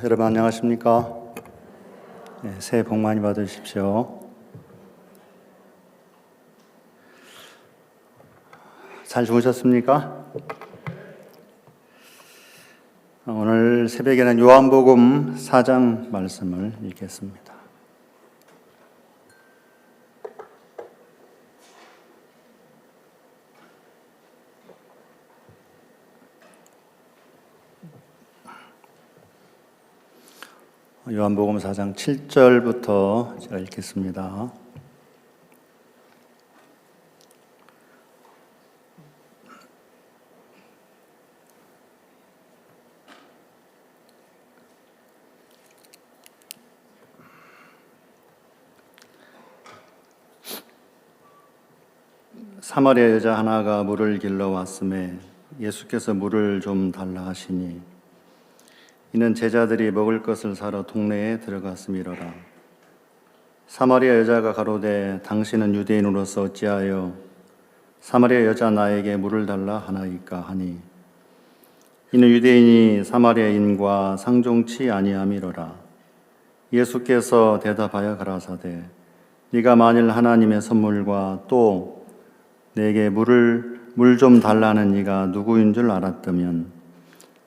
여러분 안녕하십니까? 새해 복 많이 받으십시오. 잘 주무셨습니까? 오늘 새벽에는 요한복음 4장 말씀을 읽겠습니다. 요한복음 4장 7절부터 제가 읽겠습니다. 사마리아 여자 하나가 물을 길러 왔음에 예수께서 물을 좀 달라 하시니 이는 제자들이 먹을 것을 사러 동네에 들어갔음이로라. 사마리아 여자가 가로되 당신은 유대인으로서 어찌하여 사마리아 여자 나에게 물을 달라 하나이까 하니 이는 유대인이 사마리아인과 상종치 아니함이로라. 예수께서 대답하여 가라사대 네가 만일 하나님의 선물과 또 내게 물 좀 달라는 이가 누구인 줄 알았다면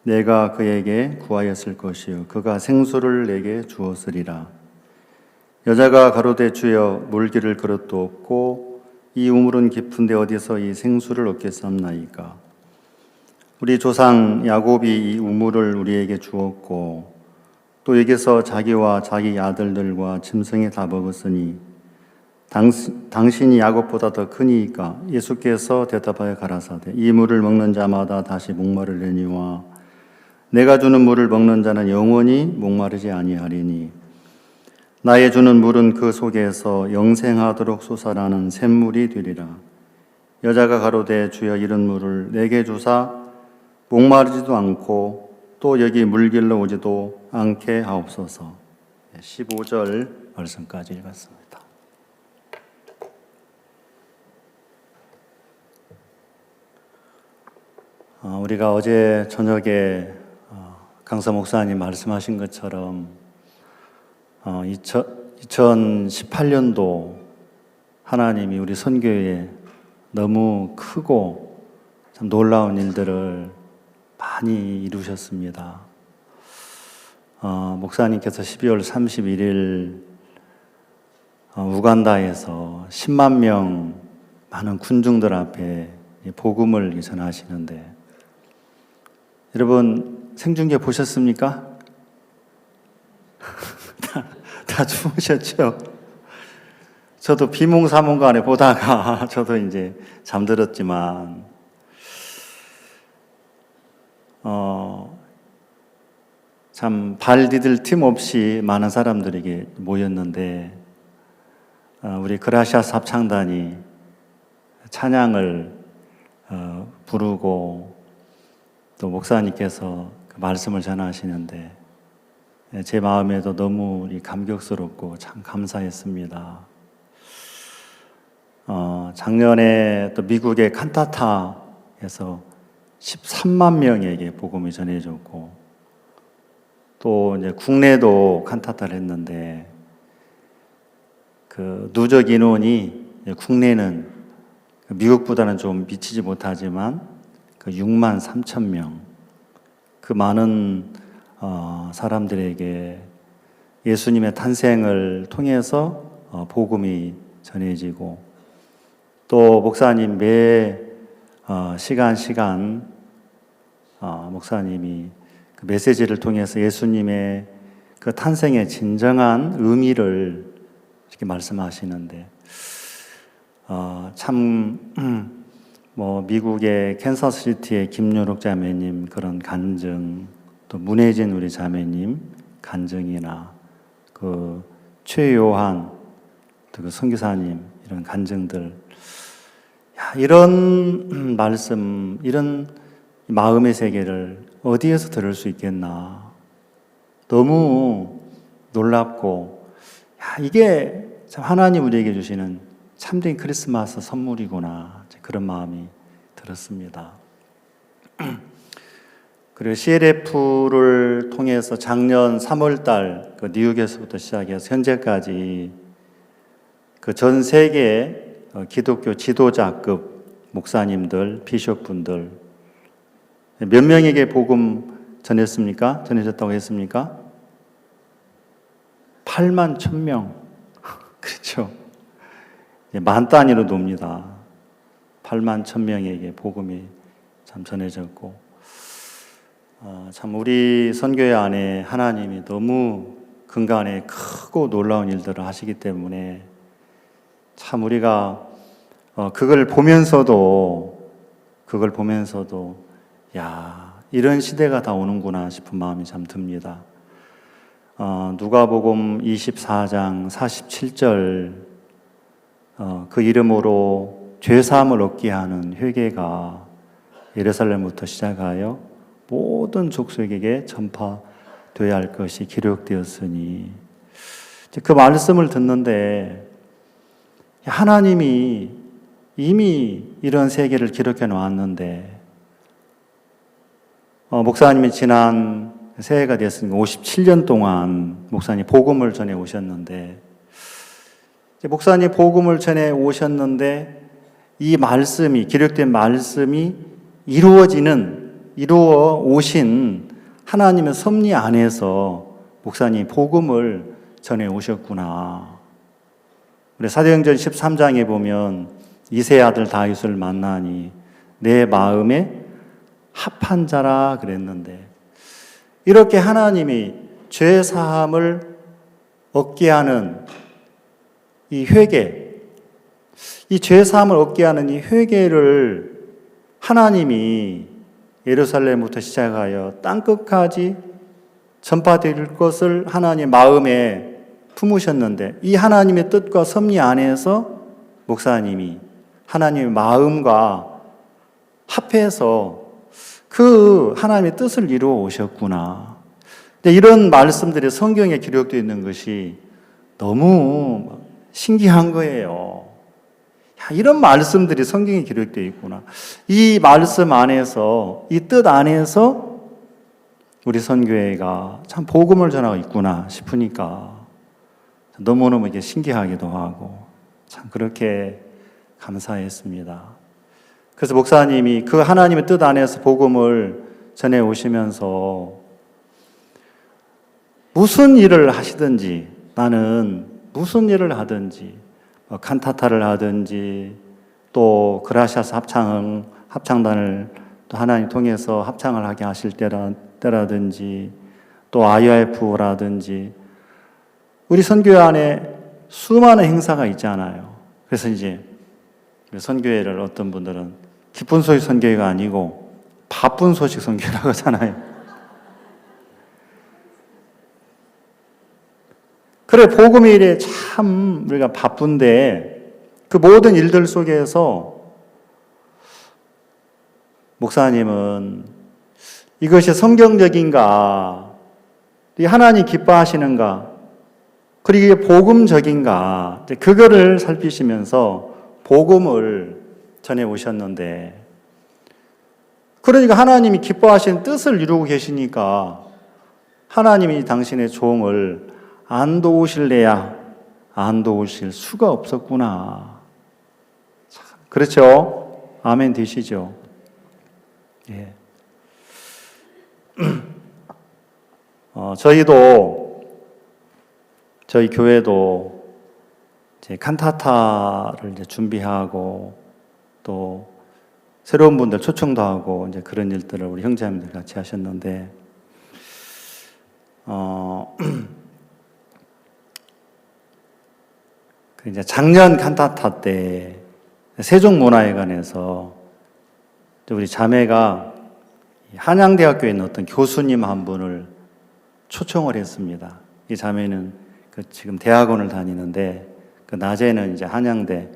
내가 그에게 구하였을 것이요 그가 생수를 내게 주었으리라. 여자가 가로되 주여 물기를 그릇도 없고 이 우물은 깊은데 어디서 이 생수를 얻겠사옵나이까. 우리 조상 야곱이 이 우물을 우리에게 주었고 또 여기서 자기와 자기 아들들과 짐승이 다 먹었으니 당신이 야곱보다 더 크니이까. 예수께서 대답하여 가라사대 이 물을 먹는 자마다 다시 목마르려니와 내가 주는 물을 먹는 자는 영원히 목마르지 아니하리니 나의 주는 물은 그 속에서 영생하도록 솟아나는 샘물이 되리라. 여자가 가로되 주여 이런 물을 내게 주사 목마르지도 않고 또 여기 물 길러 오지도 않게 하옵소서. 15절 말씀까지 읽었습니다. 우리가 어제 저녁에 강사 목사님 말씀하신 것처럼 2018년도 하나님이 우리 선교에 너무 크고 참 놀라운 일들을 많이 이루셨습니다. 목사님께서 12월 31일 우간다에서 10만 명 많은 군중들 앞에 복음을 전하시는데 여러분 생중계 보셨습니까? 다 주무셨죠? 저도 비몽사몽간에 보다가 저도 이제 잠들었지만 참 발 디딜 틈 없이 많은 사람들에게 모였는데 우리 그라시아스 합창단이 찬양을 부르고 또 목사님께서 그 말씀을 전하시는데 제 마음에도 너무 감격스럽고 참 감사했습니다. 작년에 또 미국의 칸타타에서 13만 명에게 복음이 전해졌고 또 이제 국내도 칸타타를 했는데 그 누적 인원이 국내는 미국보다는 좀 미치지 못하지만 그 6만 3천 명, 그 많은 사람들에게 예수님의 탄생을 통해서 복음이 전해지고 또 목사님 매 시간 목사님이 그 메시지를 통해서 예수님의 그 탄생의 진정한 의미를 이렇게 말씀하시는데 미국의 캔사스시티의 김윤옥 자매님 그런 간증, 또 문혜진 우리 자매님 간증이나 그 최요한 또 그 선교사님 이런 간증들, 이런 말씀, 이런 마음의 세계를 어디에서 들을 수 있겠나. 너무 놀랍고, 이게 참 하나님 우리에게 주시는 참된 크리스마스 선물이구나. 그런 마음이 들었습니다. 그리고 CLF를 통해서 작년 3월달 그 뉴욕에서부터 시작해서 현재까지 그 전 세계 기독교 지도자급 목사님들, 비숍분들 몇 명에게 복음 전했습니까? 전해졌다고 했습니까? 8만 1,000명. 그렇죠. 만 단위로 놉니다. 8만 1,000명에게 복음이 참 전해졌고, 참 우리 선교회 안에 하나님이 너무 근간에 크고 놀라운 일들을 하시기 때문에 참 우리가 그걸 보면서도 야, 이런 시대가 다 오는구나 싶은 마음이 참 듭니다. 누가복음 24장 47절 그 이름으로 죄사함을 얻게 하는 회개가 예루살렘부터 시작하여 모든 족속에게 전파되어야 할 것이 기록되었으니, 그 말씀을 듣는데 하나님이 이미 이런 세계를 기록해 놓았는데, 목사님이 지난 새해가 됐으니까 57년 동안 목사님 복음을 전해 오셨는데, 목사님 복음을 전해 오셨는데 이 말씀이, 기록된 말씀이 이루어 오신 하나님의 섭리 안에서 목사님 복음을 전해 오셨구나. 우리 사도행전 13장에 보면 이세 아들 다윗을 만나니 내 마음에 합한 자라 그랬는데, 이렇게 하나님이 죄 사함을 얻게 하는 이 회개, 이 죄 사함을 얻게 하는 이 회개를 하나님이 예루살렘부터 시작하여 땅끝까지 전파될 것을 하나님 마음에 품으셨는데, 이 하나님의 뜻과 섭리 안에서 목사님이 하나님의 마음과 합해서 그 하나님의 뜻을 이루어 오셨구나. 근데 이런 말씀들이 성경에 기록되어 있는 것이 너무 신기한 거예요. 야, 이런 말씀들이 성경에 기록되어 있구나. 이 말씀 안에서, 이 뜻 안에서 우리 선교회가 참 복음을 전하고 있구나 싶으니까 너무너무 이게 신기하기도 하고 참 그렇게 감사했습니다. 그래서 목사님이 그 하나님의 뜻 안에서 복음을 전해 오시면서 무슨 일을 하시든지, 나는 무슨 일을 하든지, 칸타타를 하든지, 또 그라시아스 합창단을 또 하나님 통해서 합창을 하게 하실 때라든지, 또 IIF라든지, 우리 선교회 안에 수많은 행사가 있잖아요. 그래서 이제 선교회를 어떤 분들은 기쁜 소식 선교회가 아니고 바쁜 소식 선교회라고 하잖아요. 그래, 복음의 일에 참 우리가 바쁜데 그 모든 일들 속에서 목사님은 이것이 성경적인가, 하나님 기뻐하시는가, 그리고 이게 복음적인가, 그거를 살피시면서 복음을 전해 오셨는데, 그러니까 하나님이 기뻐하시는 뜻을 이루고 계시니까 하나님이 당신의 종을 안 도우실래야 안 도우실 수가 없었구나. 그렇죠? 아멘 되시죠? 예. 저희 교회도 이제 칸타타를 이제 준비하고 또 새로운 분들 초청도 하고 이제 그런 일들을 우리 형제님들 같이 하셨는데, 그 이제 작년 칸타타 때 세종문화회관에서 우리 자매가 한양대학교에 있는 어떤 교수님 한 분을 초청을 했습니다. 이 자매는 지금 대학원을 다니는데 그 낮에는 이제 한양대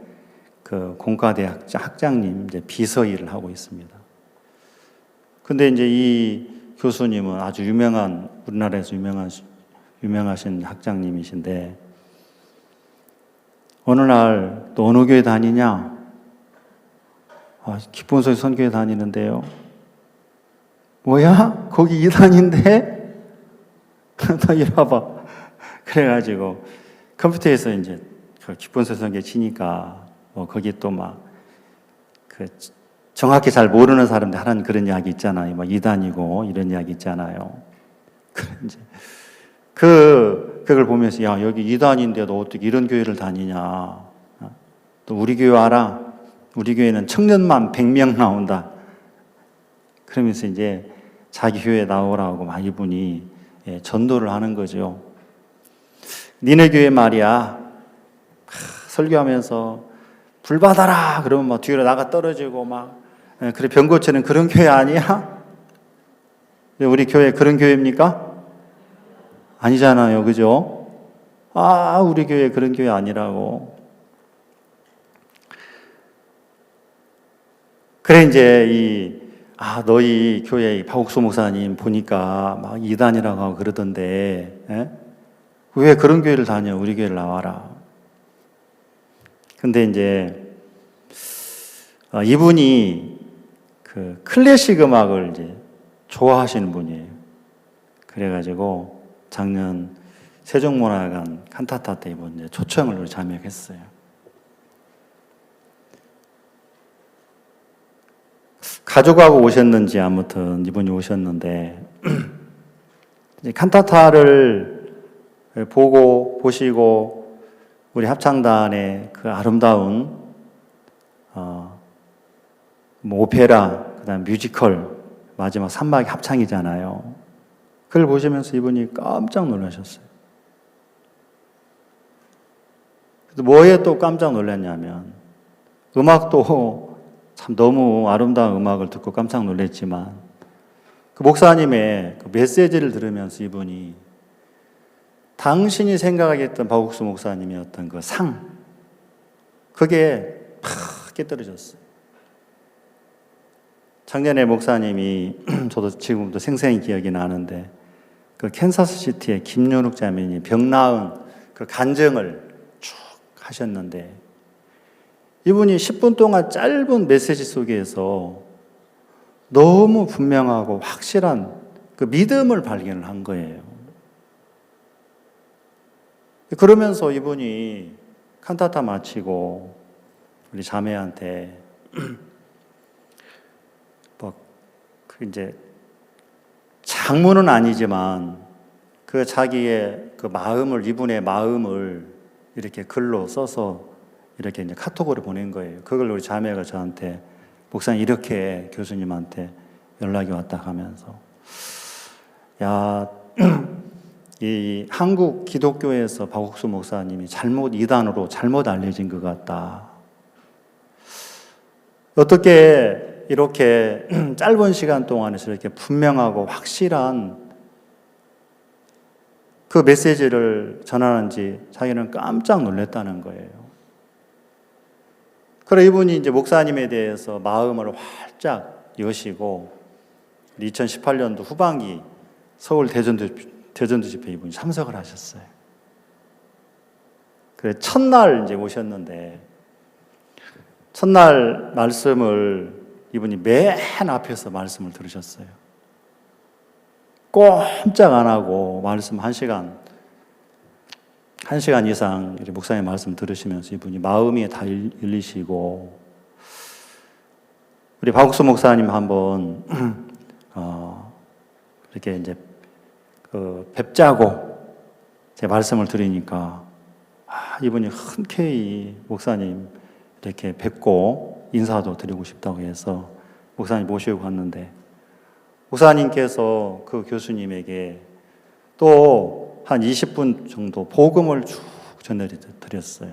그 공과대학 학장님 이제 비서 일을 하고 있습니다. 근데 이제 이 교수님은 아주 우리나라에서 유명하신 학장님이신데, 어느 날 또 어느 교회 다니냐? 기쁜 소식 선교회 다니는데요. 뭐야? 거기 이단인데? 너 이리 와봐. 그래가지고 컴퓨터에서 이제 그 기본소설계 치니까 거기 또 막 그 정확히 잘 모르는 사람들 하는 그런 이야기 있잖아요. 뭐 이단이고 이런 이야기 있잖아요. 이제 그걸 보면서 야, 여기 이단인데도 어떻게 이런 교회를 다니냐. 또 우리 교회 알아? 우리 교회는 청년만 100명 나온다. 그러면서 이제 자기 교회 나오라고 막 이분이 전도를 하는 거죠. 니네 교회 말이야. 설교하면서 불 받아라 그러면 막 뒤로 나가 떨어지고 막 그래 병 고치는 그런 교회 아니야? 우리 교회 그런 교회입니까? 아니잖아요, 그죠? 우리 교회 그런 교회 아니라고. 그래 이제 너희 교회 박옥수 목사님 보니까 막 이단이라고 하고 그러던데 왜 그런 교회를 다녀? 우리 교회를 나와라. 근데 이제 이분이 그 클래식 음악을 이제 좋아하시는 분이에요. 그래가지고 작년 세종문화관 칸타타 때 이번 이제 초청을 참여했어요. 가족하고 오셨는지 아무튼 이분이 오셨는데 이제 칸타타를 보시고 우리 합창단의 그 아름다운 오페라, 그다음 뮤지컬 마지막 3막 합창이잖아요. 그걸 보시면서 이분이 깜짝 놀라셨어요. 그래서 뭐에 또 깜짝 놀랐냐면 음악도 참 너무 아름다운 음악을 듣고 깜짝 놀랐지만 그 목사님의 그 메시지를 들으면서 이분이 당신이 생각하겠던 박옥수 목사님의 어떤 그 그게 팍 깨떨어졌어요. 작년에 목사님이 저도 지금도 생생히 기억이 나는데 그 캔사스시티의 김연욱 자매님이 병 나은 그 간증을 쭉 하셨는데 이분이 10분 동안 짧은 메시지 속에서 너무 분명하고 확실한 그 믿음을 발견을 한 거예요. 그러면서 이분이 칸타타 마치고 우리 자매한테 이제 장문은 아니지만 그 자기의 그 마음을 이분의 마음을 이렇게 글로 써서 이렇게 이제 카톡으로 보낸 거예요. 그걸 우리 자매가 저한테 목사님 이렇게 교수님한테 연락이 왔다 하면서 야, 이 한국 기독교에서 박옥수 목사님이 이단으로 잘못 알려진 것 같다. 어떻게 이렇게 짧은 시간 동안에서 이렇게 분명하고 확실한 그 메시지를 전하는지 자기는 깜짝 놀랐다는 거예요. 그래 이분이 이제 목사님에 대해서 마음을 활짝 여시고 2018년도 후반기 서울 대전도 집회 이분이 참석을 하셨어요. 그래 첫날 이제 오셨는데 첫날 말씀을 이분이 맨 앞에서 말씀을 들으셨어요. 꼼짝 안 하고 말씀 1시간 이상 목사님 말씀 들으시면서 이분이 마음이 다 열리시고 우리 박옥수 목사님 한번 이렇게 이제 뵙자고 제 말씀을 드리니까 이분이 흔쾌히 목사님 이렇게 뵙고 인사도 드리고 싶다고 해서 목사님 모시고 갔는데 목사님께서 그 교수님에게 또 한 20분 정도 복음을 쭉 전해드렸어요.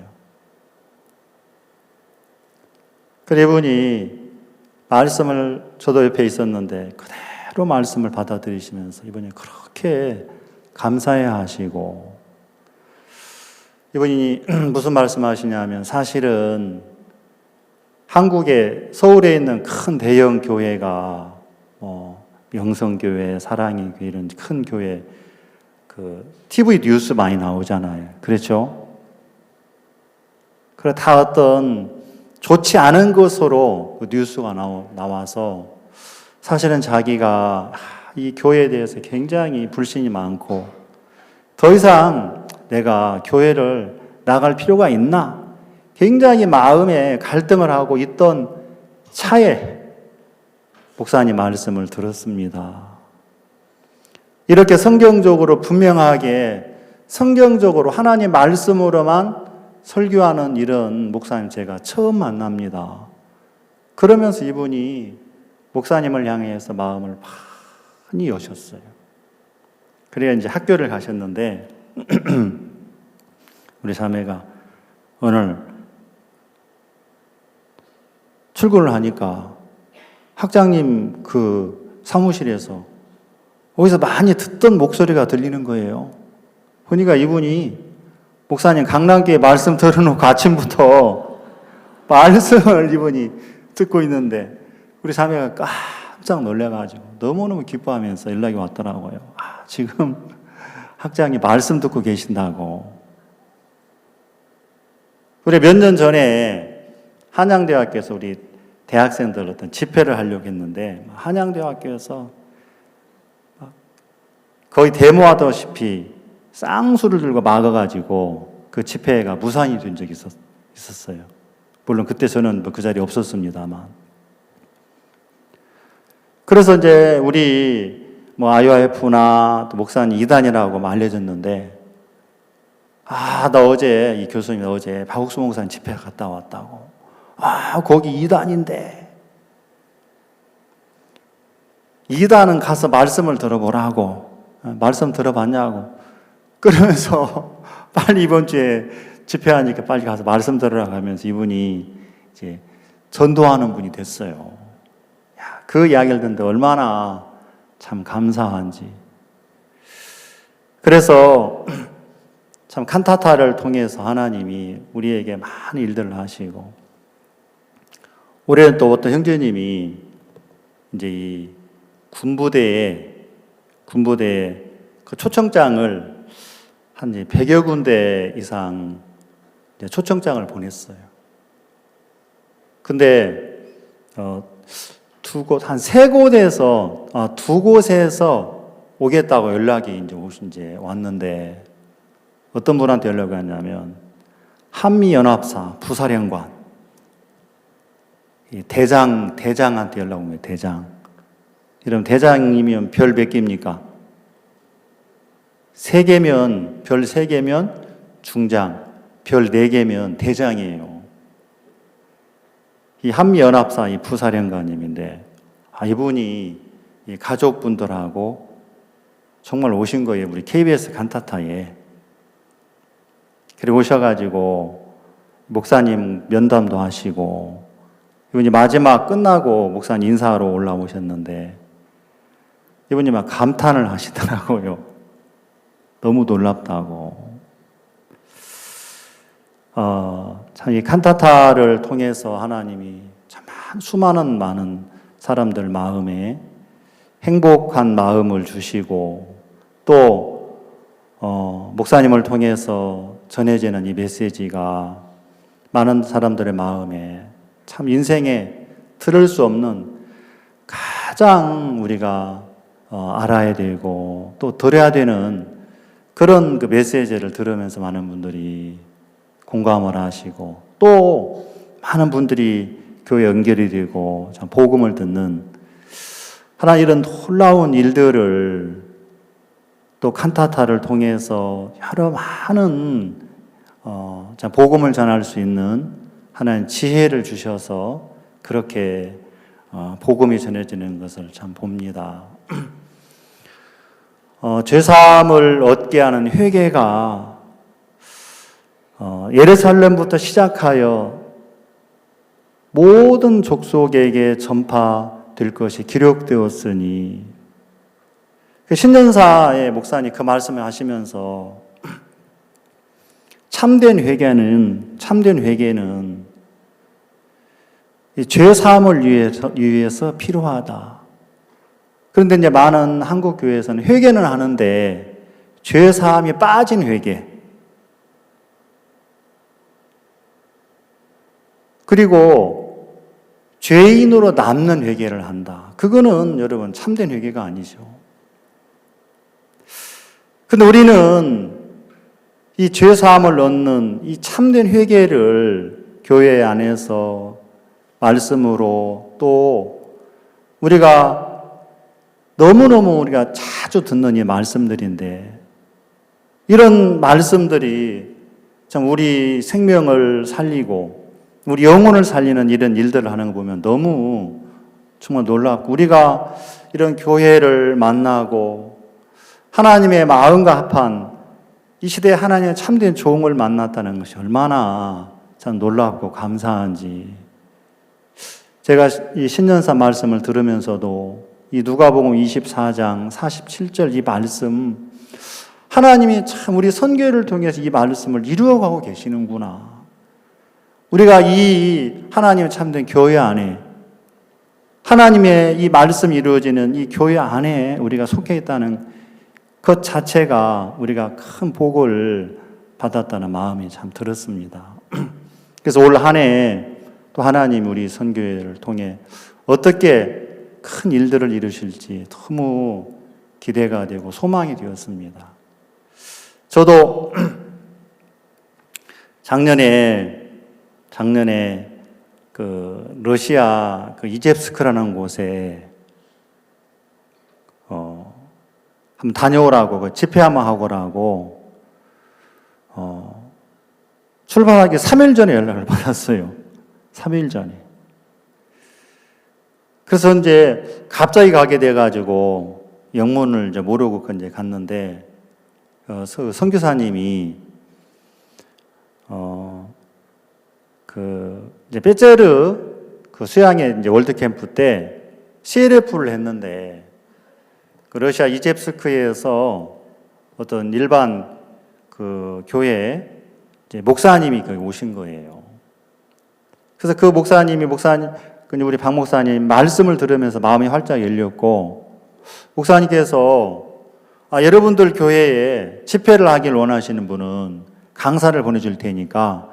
그래 이분이 말씀을 저도 옆에 있었는데 그대로 말씀을 받아들이시면서 이분이 그렇게 감사해 하시고 이분이 무슨 말씀하시냐면 사실은 한국에 서울에 있는 큰 대형 교회가 영성교회, 사랑의 교회 이런 큰 교회 TV 뉴스 많이 나오잖아요. 그렇죠? 그래 다 어떤 좋지 않은 것으로 그 뉴스가 나와서 사실은 자기가 이 교회에 대해서 굉장히 불신이 많고 더 이상 내가 교회를 나갈 필요가 있나? 굉장히 마음에 갈등을 하고 있던 차에 목사님 말씀을 들었습니다. 이렇게 성경적으로 분명하게 성경적으로 하나님 말씀으로만 설교하는 이런 목사님 제가 처음 만납니다. 그러면서 이분이 목사님을 향해서 마음을 많이 여셨어요. 그래야 이제 학교를 가셨는데 우리 자매가 오늘 출근을 하니까 학장님 그 사무실에서 거기서 많이 듣던 목소리가 들리는 거예요. 보니까 이분이 목사님 강남교회 말씀 들어놓고 아침부터 말씀을 이분이 듣고 있는데 우리 자매가 깜짝 놀래가지고 너무너무 기뻐하면서 연락이 왔더라고요. 지금 학장이 말씀 듣고 계신다고. 우리 몇 년 전에 한양대학교에서 우리 대학생들 어떤 집회를 하려고 했는데 한양대학교에서 거의 데모하다시피 쌍수를 들고 막아가지고 그 집회가 무산이 된 적이 있었어요. 물론 그때 저는 그 자리에 없었습니다만. 그래서 이제 우리 IOF나 또 목사님 이단이라고 알려졌는데 나 어제 이 교수님이 어제 박옥수 목사님 집회 갔다 왔다고. 거기 이단인데 이단은 가서 말씀을 들어보라고. 말씀 들어봤냐고. 그러면서 빨리 이번 주에 집회하니까 빨리 가서 말씀 들으라고 하면서 이분이 이제 전도하는 분이 됐어요. 그 이야기를 듣는데 얼마나 참 감사한지. 그래서 참 칸타타를 통해서 하나님이 우리에게 많은 일들을 하시고 올해는 또 어떤 형제님이 이제 이 군부대에 그 초청장을 한 100여 군데 이상 초청장을 보냈어요. 근데 한 세 곳에서 두 곳에서 오겠다고 연락이 이제 왔는데 어떤 분한테 연락이 왔냐면 한미연합사 부사령관 대장한테 연락 온 거예요. 대장. 이러면 대장이면 별 몇 개입니까? 3개면 별 3개면 중장, 별 4개면 대장이에요. 이 한미연합사 이 부사령관님인데 이분이 이 가족분들하고 정말 오신 거예요. 우리 KBS 간타타에. 그리고 오셔가지고 목사님 면담도 하시고 이분이 마지막 끝나고 목사님 인사하러 올라오셨는데 이분이 막 감탄을 하시더라고요. 너무 놀랍다고. 참 이 칸타타를 통해서 하나님이 참 수많은 많은 사람들 마음에 행복한 마음을 주시고 또 목사님을 통해서 전해지는 이 메시지가 많은 사람들의 마음에 참 인생에 들을 수 없는 가장 우리가 알아야 되고 또 들어야 되는 그런 그 메시지를 들으면서 많은 분들이 공감을 하시고 또 많은 분들이 교회 연결이 되고 참 복음을 듣는 하나님 이런 놀라운 일들을 또 칸타타를 통해서 여러 많은 참 복음을 전할 수 있는 하나님 지혜를 주셔서 그렇게 복음이 전해지는 것을 참 봅니다. 죄사함을 얻게 하는 회개가 예루살렘부터 시작하여 모든 족속에게 전파될 것이 기록되었으니 신년사의 목사님 그 말씀을 하시면서 참된 회개는 이 죄사함을 위해서 필요하다. 그런데 이제 많은 한국 교회에서는 회개는 하는데 죄사함이 빠진 회개. 그리고 죄인으로 남는 회개를 한다. 그거는 여러분 참된 회개가 아니죠. 근데 우리는 이 죄사함을 얻는 이 참된 회개를 교회 안에서 말씀으로 또 우리가 너무너무 우리가 자주 듣는 이 말씀들인데 이런 말씀들이 참 우리 생명을 살리고 우리 영혼을 살리는 이런 일들을 하는 거 보면 너무 정말 놀랍고 우리가 이런 교회를 만나고 하나님의 마음과 합한 이 시대에 하나님의 참된 종을 만났다는 것이 얼마나 참 놀랍고 감사한지 제가 이 신년사 말씀을 들으면서도 이 누가복음 24장 47절 이 말씀 하나님이 참 우리 선교회를 통해서 이 말씀을 이루어가고 계시는구나. 우리가 이 하나님의 참된 교회 안에 하나님의 이 말씀이 이루어지는 이 교회 안에 우리가 속해 있다는 것 자체가 우리가 큰 복을 받았다는 마음이 참 들었습니다. 그래서 올 한 해 또 하나님 우리 선교회를 통해 어떻게 큰 일들을 이루실지 너무 기대가 되고 소망이 되었습니다. 저도 작년에 그 러시아 그 이젬스크라는 곳에 한번 다녀오라고 그 집회 한번 하고라고 출발하기 3일 전에 연락을 받았어요. 3일 전에. 그래서 이제 갑자기 가게 돼가지고 영문을 이제 모르고 이제 갔는데 선교사님이 그 이제 베제르 그 수양의 이제 월드 캠프 때 CLF를 했는데 그 러시아 이젬스크에서 어떤 일반 그 교회 이제 목사님이 거기 오신 거예요. 그래서 그 우리 박 목사님 말씀을 들으면서 마음이 활짝 열렸고 목사님께서 여러분들 교회에 집회를 하길 원하시는 분은 강사를 보내줄 테니까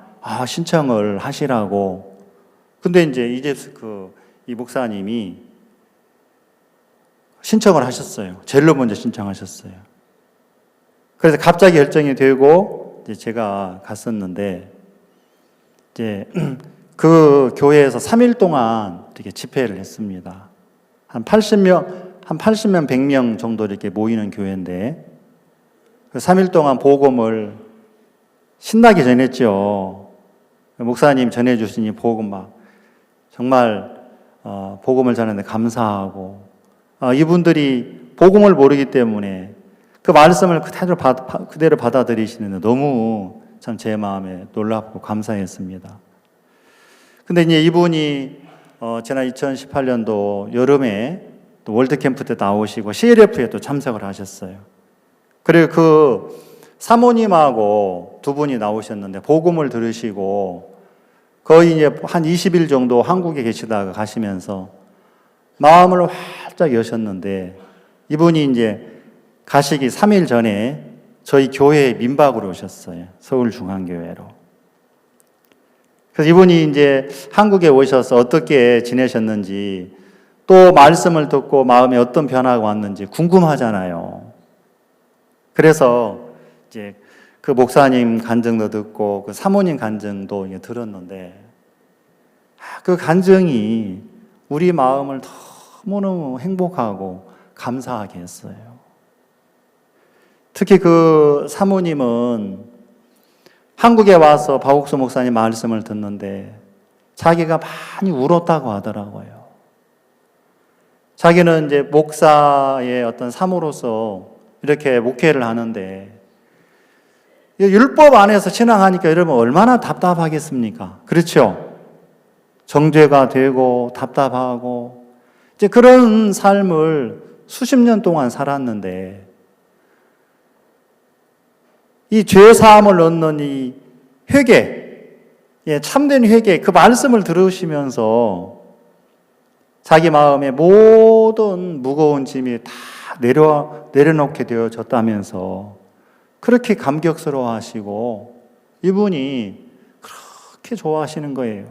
신청을 하시라고. 근데 이제 이젬스크 이 목사님이 신청을 하셨어요. 제일로 먼저 신청하셨어요. 그래서 갑자기 결정이 되고 이제 제가 갔었는데 이제 그 교회에서 3일 동안 이렇게 집회를 했습니다. 한 80명, 100명 정도 이렇게 모이는 교회인데, 그 3일 동안 복음을 신나게 전했죠. 목사님 전해주신 이 복음 정말, 복음을 전하는데 감사하고, 이분들이 복음을 모르기 때문에 그 말씀을 그대로 받아들이시는데 너무 참 제 마음에 놀랍고 감사했습니다. 근데 이제 이분이 지난 2018년도 여름에 또 월드캠프 때 나오시고 CLF에 또 참석을 하셨어요. 그리고 그 사모님하고 두 분이 나오셨는데 복음을 들으시고 거의 이제 한 20일 정도 한국에 계시다가 가시면서 마음을 활짝 여셨는데 이분이 이제 가시기 3일 전에 저희 교회에 민박으로 오셨어요. 서울중앙교회로. 그래서 이분이 이제 한국에 오셔서 어떻게 지내셨는지 또 말씀을 듣고 마음에 어떤 변화가 왔는지 궁금하잖아요. 그래서 이제 그 목사님 간증도 듣고 그 사모님 간증도 이제 들었는데 그 간증이 우리 마음을 너무너무 행복하고 감사하게 했어요. 특히 그 사모님은 한국에 와서 박옥수 목사님 말씀을 듣는데 자기가 많이 울었다고 하더라고요. 자기는 이제 목사의 어떤 사모로서 이렇게 목회를 하는데 율법 안에서 신앙하니까 여러분 얼마나 답답하겠습니까? 그렇죠? 정죄가 되고 답답하고 이제 그런 삶을 수십 년 동안 살았는데 이 죄사함을 얻는 이 회개, 참된 회개, 그 말씀을 들으시면서 자기 마음에 모든 무거운 짐이 다 내려놓게 되어졌다면서 그렇게 감격스러워 하시고 이분이 그렇게 좋아하시는 거예요.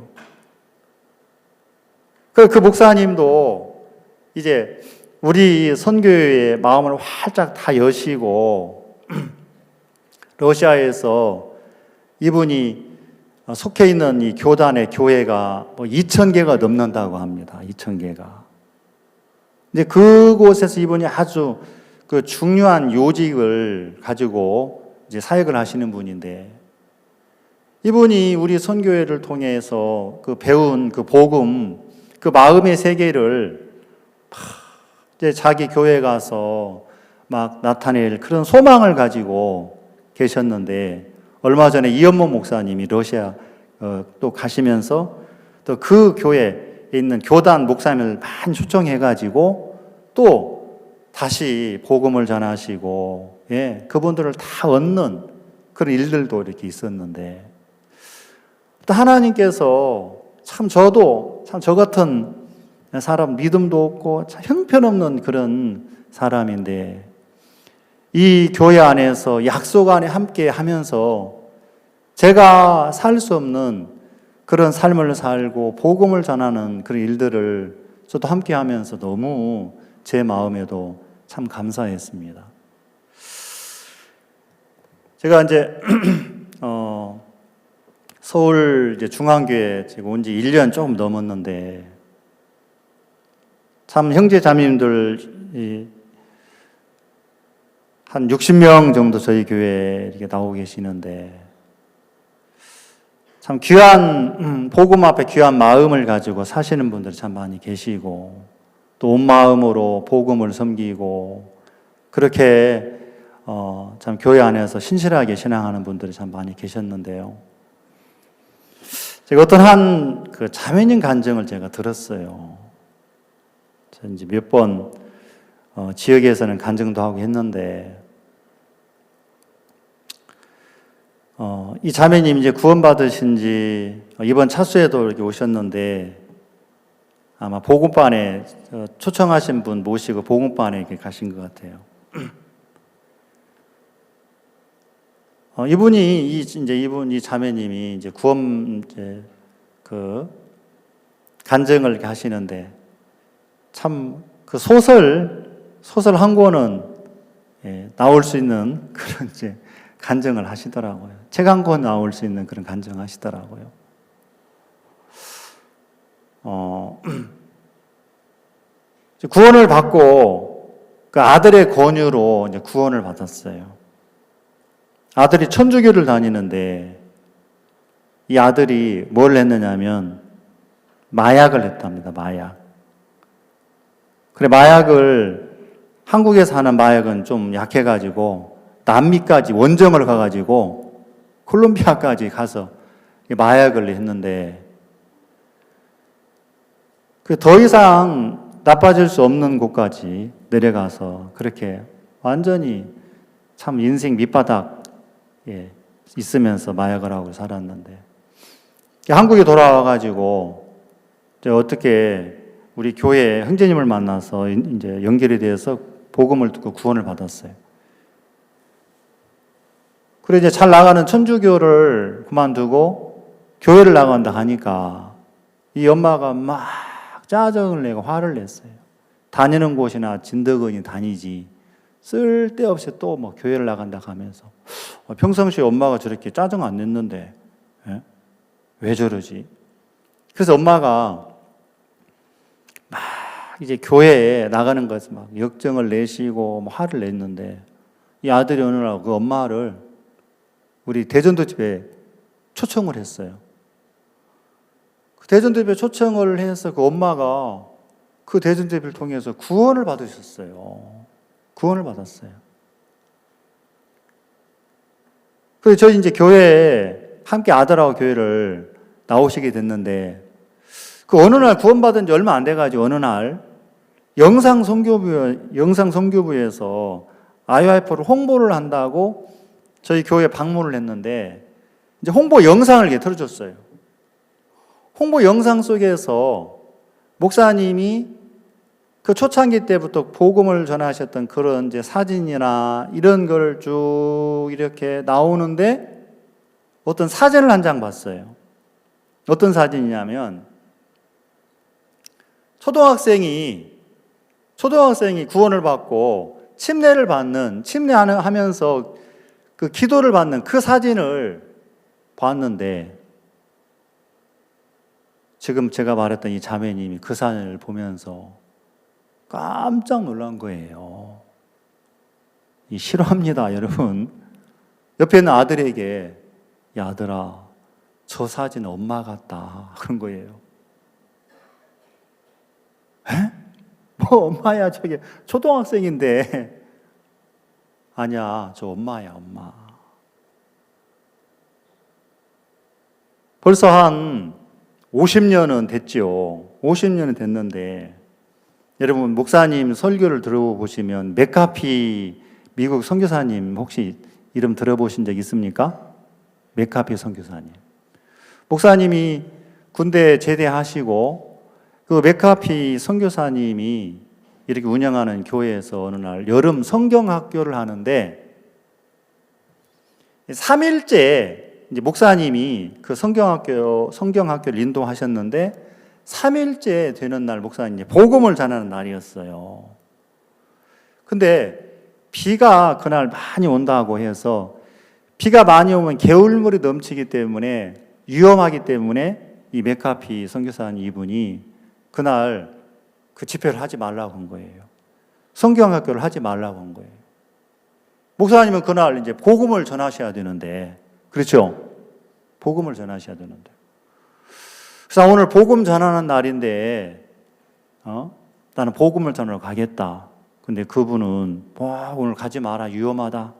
그 목사님도 이제 우리 선교의 마음을 활짝 다 여시고 러시아에서 이분이 속해 있는 이 교단의 교회가 2,000개가 넘는다고 합니다. 2,000개가. 이제 그곳에서 이분이 아주 그 중요한 요직을 가지고 이제 사역을 하시는 분인데, 이분이 우리 선교회를 통해서 그 배운 그 복음, 그 마음의 세계를 이제 자기 교회에 가서 막 나타낼 그런 소망을 가지고 계셨는데, 얼마 전에 이현모 목사님이 러시아 또 가시면서 또 그 교회에 있는 교단 목사님을 많이 초청해가지고 또 다시 복음을 전하시고, 그분들을 다 얻는 그런 일들도 이렇게 있었는데, 또 하나님께서 참 저도 참 저 같은 사람, 믿음도 없고 참 형편없는 그런 사람인데, 이 교회 안에서 약속 안에 함께 하면서 제가 살 수 없는 그런 삶을 살고 복음을 전하는 그런 일들을 저도 함께 하면서 너무 제 마음에도 참 감사했습니다. 제가 이제 서울 이제 중앙교회 제가 온 지 1년 조금 넘었는데, 참 형제 자매님들 한 60명 정도 저희 교회에 이렇게 나오고 계시는데, 참 귀한 복음 앞에 귀한 마음을 가지고 사시는 분들이 참 많이 계시고, 또 온 마음으로 복음을 섬기고, 그렇게 참 교회 안에서 신실하게 신앙하는 분들이 참 많이 계셨는데요. 제가 어떤 한 그 자매님 간증을 제가 들었어요. 제가 이제 몇 번 지역에서는 간증도 하고 했는데, 이 자매님 이제 구원받으신 지 이번 차수에도 이렇게 오셨는데, 아마 복음반에 초청하신 분 모시고 복음반에 이렇게 가신 것 같아요. 이 자매님이 이제 구원 그 간증을 이렇게 하시는데, 참 그 소설 한 권은 나올 수 있는 그런 이제 간증을 하시더라고요. 책 한 권 나올 수 있는 그런 간증을 하시더라고요. 구원을 받고 그 아들의 권유로 이제 구원을 받았어요. 아들이 천주교를 다니는데, 이 아들이 뭘 했느냐면 마약을 했답니다. 마약. 그래, 마약을 한국에서 하는 마약은 좀 약해가지고 남미까지 원정을 가가지고 콜롬비아까지 가서 마약을 했는데, 그 더 이상 나빠질 수 없는 곳까지 내려가서 그렇게 완전히 참 인생 밑바닥 있으면서 마약을 하고 살았는데, 한국에 돌아와가지고 어떻게 우리 교회 형제님을 만나서 이제 연결이 돼서 복음을 듣고 구원을 받았어요. 그래 이제 잘 나가는 천주교를 그만두고 교회를 나간다 하니까 이 엄마가 막 짜증을 내고 화를 냈어요. 다니는 곳이나 진덕은이 다니지 쓸데없이 또 뭐 교회를 나간다 하면서, 평상시에 엄마가 저렇게 짜증 안 냈는데 왜 저러지? 그래서 엄마가 막 이제 교회에 나가는 것을 막 역정을 내시고 뭐 화를 냈는데, 이 아들이 어느 날 그 엄마를 우리 대전도 집에 초청을 했어요. 그 대전도 집에 초청을 해서 그 엄마가 그 대전도 집을 통해서 구원을 받으셨어요. 구원을 받았어요. 그래서 저희 이제 교회에 함께 아들하고 교회를 나오시게 됐는데, 그 어느 날 구원받은 지 얼마 안 돼가지고 어느 날 영상 선교부에서 IYF를 홍보를 한다고 저희 교회에 방문을 했는데, 이제 홍보 영상을 이렇게 틀어줬어요. 홍보 영상 속에서 목사님이 그 초창기 때부터 복음을 전하셨던 그런 이제 사진이나 이런 걸 쭉 이렇게 나오는데, 어떤 사진을 한 장 봤어요. 어떤 사진이냐면 초등학생이 구원을 받고 침례하면서 그 기도를 받는 그 사진을 봤는데 지금 제가 말했던 이 자매님이 그 사진을 보면서 깜짝 놀란 거예요. 싫어합니다, 여러분. 옆에 있는 아들에게 야, 아들아, 저 사진 엄마 같다 그런 거예요. 에? 뭐 엄마야, 저게 초등학생인데. 아니야, 저 엄마야, 엄마. 벌써 한 50년은 됐죠. 50년은 됐는데 여러분 목사님 설교를 들어보시면 맥카피 미국 선교사님 혹시 이름 들어보신 적 있습니까? 맥카피 선교사님. 목사님이 군대 제대하시고 그 맥카피 선교사님이 이렇게 운영하는 교회에서 어느 날 여름 성경학교를 하는데 3일째 이제 목사님이 그 성경학교를 인도하셨는데 3일째 되는 날 목사님이 복음을 전하는 날이었어요. 근데 비가 그날 많이 온다고 해서 비가 많이 오면 개울물이 넘치기 때문에 위험하기 때문에 이 맥카피 선교사님 이분이 그날 그 집회를 하지 말라고 한 거예요. 성경학교를 하지 말라고 한 거예요. 목사님은 그날 이제 복음을 전하셔야 되는데, 그렇죠? 복음을 전하셔야 되는데. 그래서 오늘 복음 전하는 날인데, 나는 복음을 전하러 가겠다. 근데 그분은 오늘 가지 마라, 위험하다.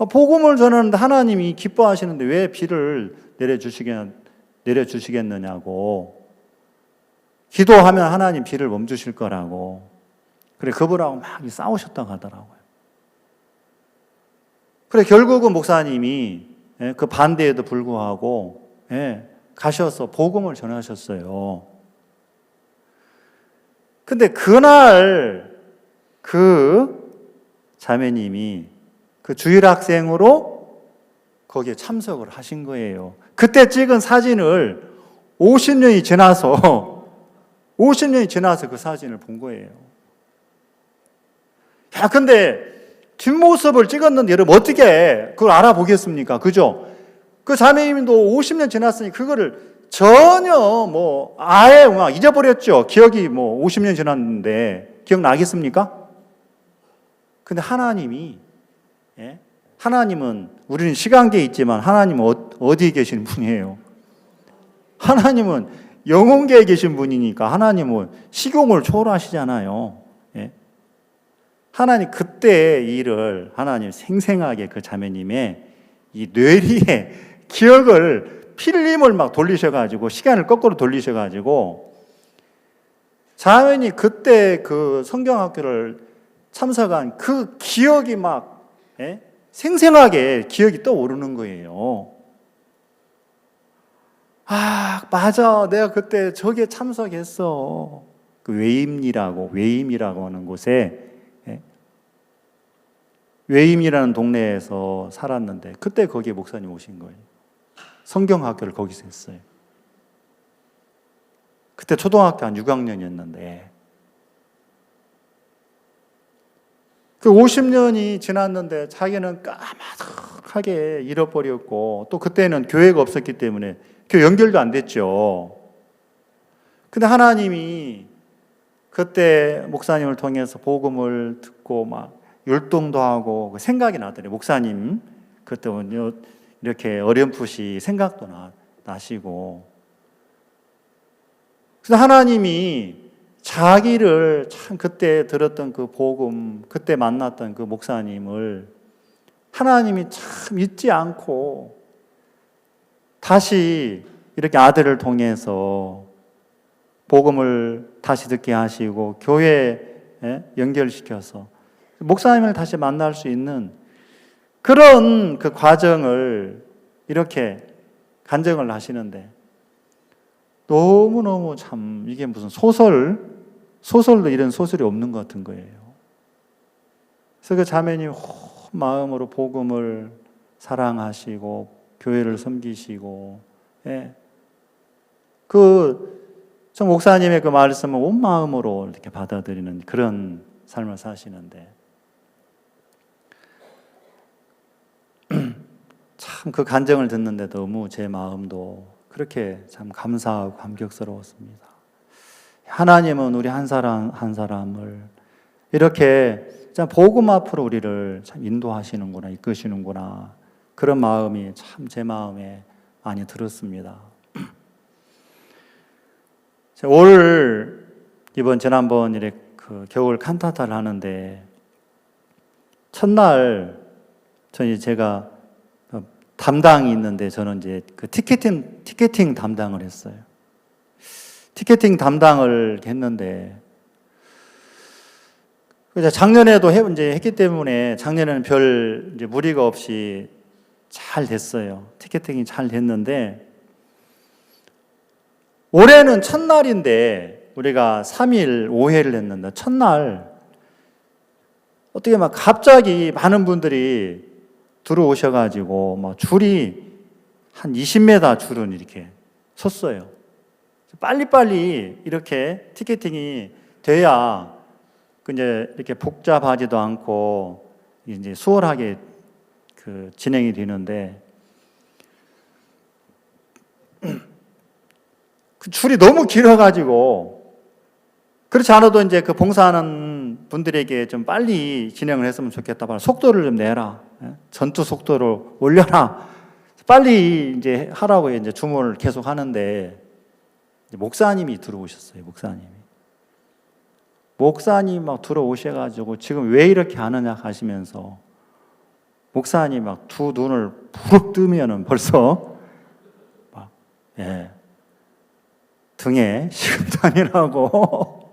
복음을 전하는데 하나님이 기뻐하시는데 왜 비를 내려주시겠느냐고. 기도하면 하나님 비를 멈추실 거라고. 그래, 그분하고 막 싸우셨다고 하더라고요. 그래, 결국은 목사님이 그 반대에도 불구하고 가셔서 복음을 전하셨어요. 근데 그날 그 자매님이 그 주일학생으로 거기에 참석을 하신 거예요. 그때 찍은 사진을 50년이 지나서 그 사진을 본 거예요. 야, 근데 뒷모습을 찍었는데 여러분 어떻게 그걸 알아보겠습니까? 그죠? 그 자매님도 50년 지났으니 그거를 전혀 아예 잊어버렸죠. 기억이 50년 지났는데 기억나겠습니까? 근데 하나님은 우리는 시간계에 있지만 하나님은 어디에 계신 분이에요? 하나님은 영혼계에 계신 분이니까 하나님은 시공을 초월하시잖아요. 하나님 그때 일을 하나님 생생하게 그 자매님의 이 뇌리에 기억을 필름을 막 돌리셔가지고 시간을 거꾸로 돌리셔가지고 자매님 그때 그 성경학교를 참석한 그 기억이 막 생생하게 기억이 떠오르는 거예요. 아, 맞아. 내가 그때 저기에 참석했어. 그 외임이라고 하는 곳에 외임이라는 동네에서 살았는데 그때 거기에 목사님 오신 거예요. 성경학교를 거기서 했어요. 그때 초등학교 한 6학년이었는데 그 50년이 지났는데 자기는 까마득하게 잃어버렸고 또 그때는 교회가 없었기 때문에 교회 연결도 안 됐죠. 근데 하나님이 그때 목사님을 통해서 복음을 듣고 막 율동도 하고 생각이 나더래요. 목사님 그때 이렇게 어렴풋이 생각도 나시고 그래서 하나님이 자기를 참 그때 들었던 그 복음, 그때 만났던 그 목사님을 하나님이 참 잊지 않고 다시 이렇게 아들을 통해서 복음을 다시 듣게 하시고 교회에 연결시켜서 목사님을 다시 만날 수 있는 그런 그 과정을 이렇게 간증을 하시는데 너무너무 참 이게 무슨 소설도 이런 소설이 없는 것 같은 거예요. 그래서 그 자매님 마음으로 복음을 사랑하시고 교회를 섬기시고 그 정 목사님의 그 말씀을 온 마음으로 이렇게 받아들이는 그런 삶을 사시는데 참 그 간증을 듣는데 너무 제 마음도 그렇게 참 감사하고 감격스러웠습니다. 하나님은 우리 한 사람 한 사람을 이렇게 참 복음 앞으로 우리를 참 인도하시는구나, 이끄시는구나, 그런 마음이 참 제 마음에 많이 들었습니다. 올 지난번 이렇게 그 겨울 칸타타를 하는데 첫날 제가 담당이 있는데 저는 이제 그 티켓팅 담당을 했어요. 티켓팅 담당을 했는데 작년에도 이제 했기 때문에 작년에는 별 이제 무리가 없이 잘 됐어요. 티켓팅이 잘 됐는데 올해는 첫날인데 우리가 3일 5회를 했는데 첫날 어떻게 막 갑자기 많은 분들이 들어오셔가지고 막 줄이 한 20m 줄은 이렇게 섰어요. 빨리빨리 이렇게 티켓팅이 돼야 이제 이렇게 복잡하지도 않고 이제 수월하게 그 진행이 되는데 그 줄이 너무 길어가지고 그렇지 않아도 이제 그 봉사하는 분들에게 좀 빨리 진행을 했으면 좋겠다. 속도를 좀 내라. 전투 속도를 올려라. 빨리 이제 하라고 이제 주문을 계속 하는데 목사님이 들어오셨어요. 목사님 막 들어오셔가지고 지금 왜 이렇게 하느냐 하시면서 목사님 막 두 눈을 부릅 뜨면은 벌써 막 등에 식은땀이 나고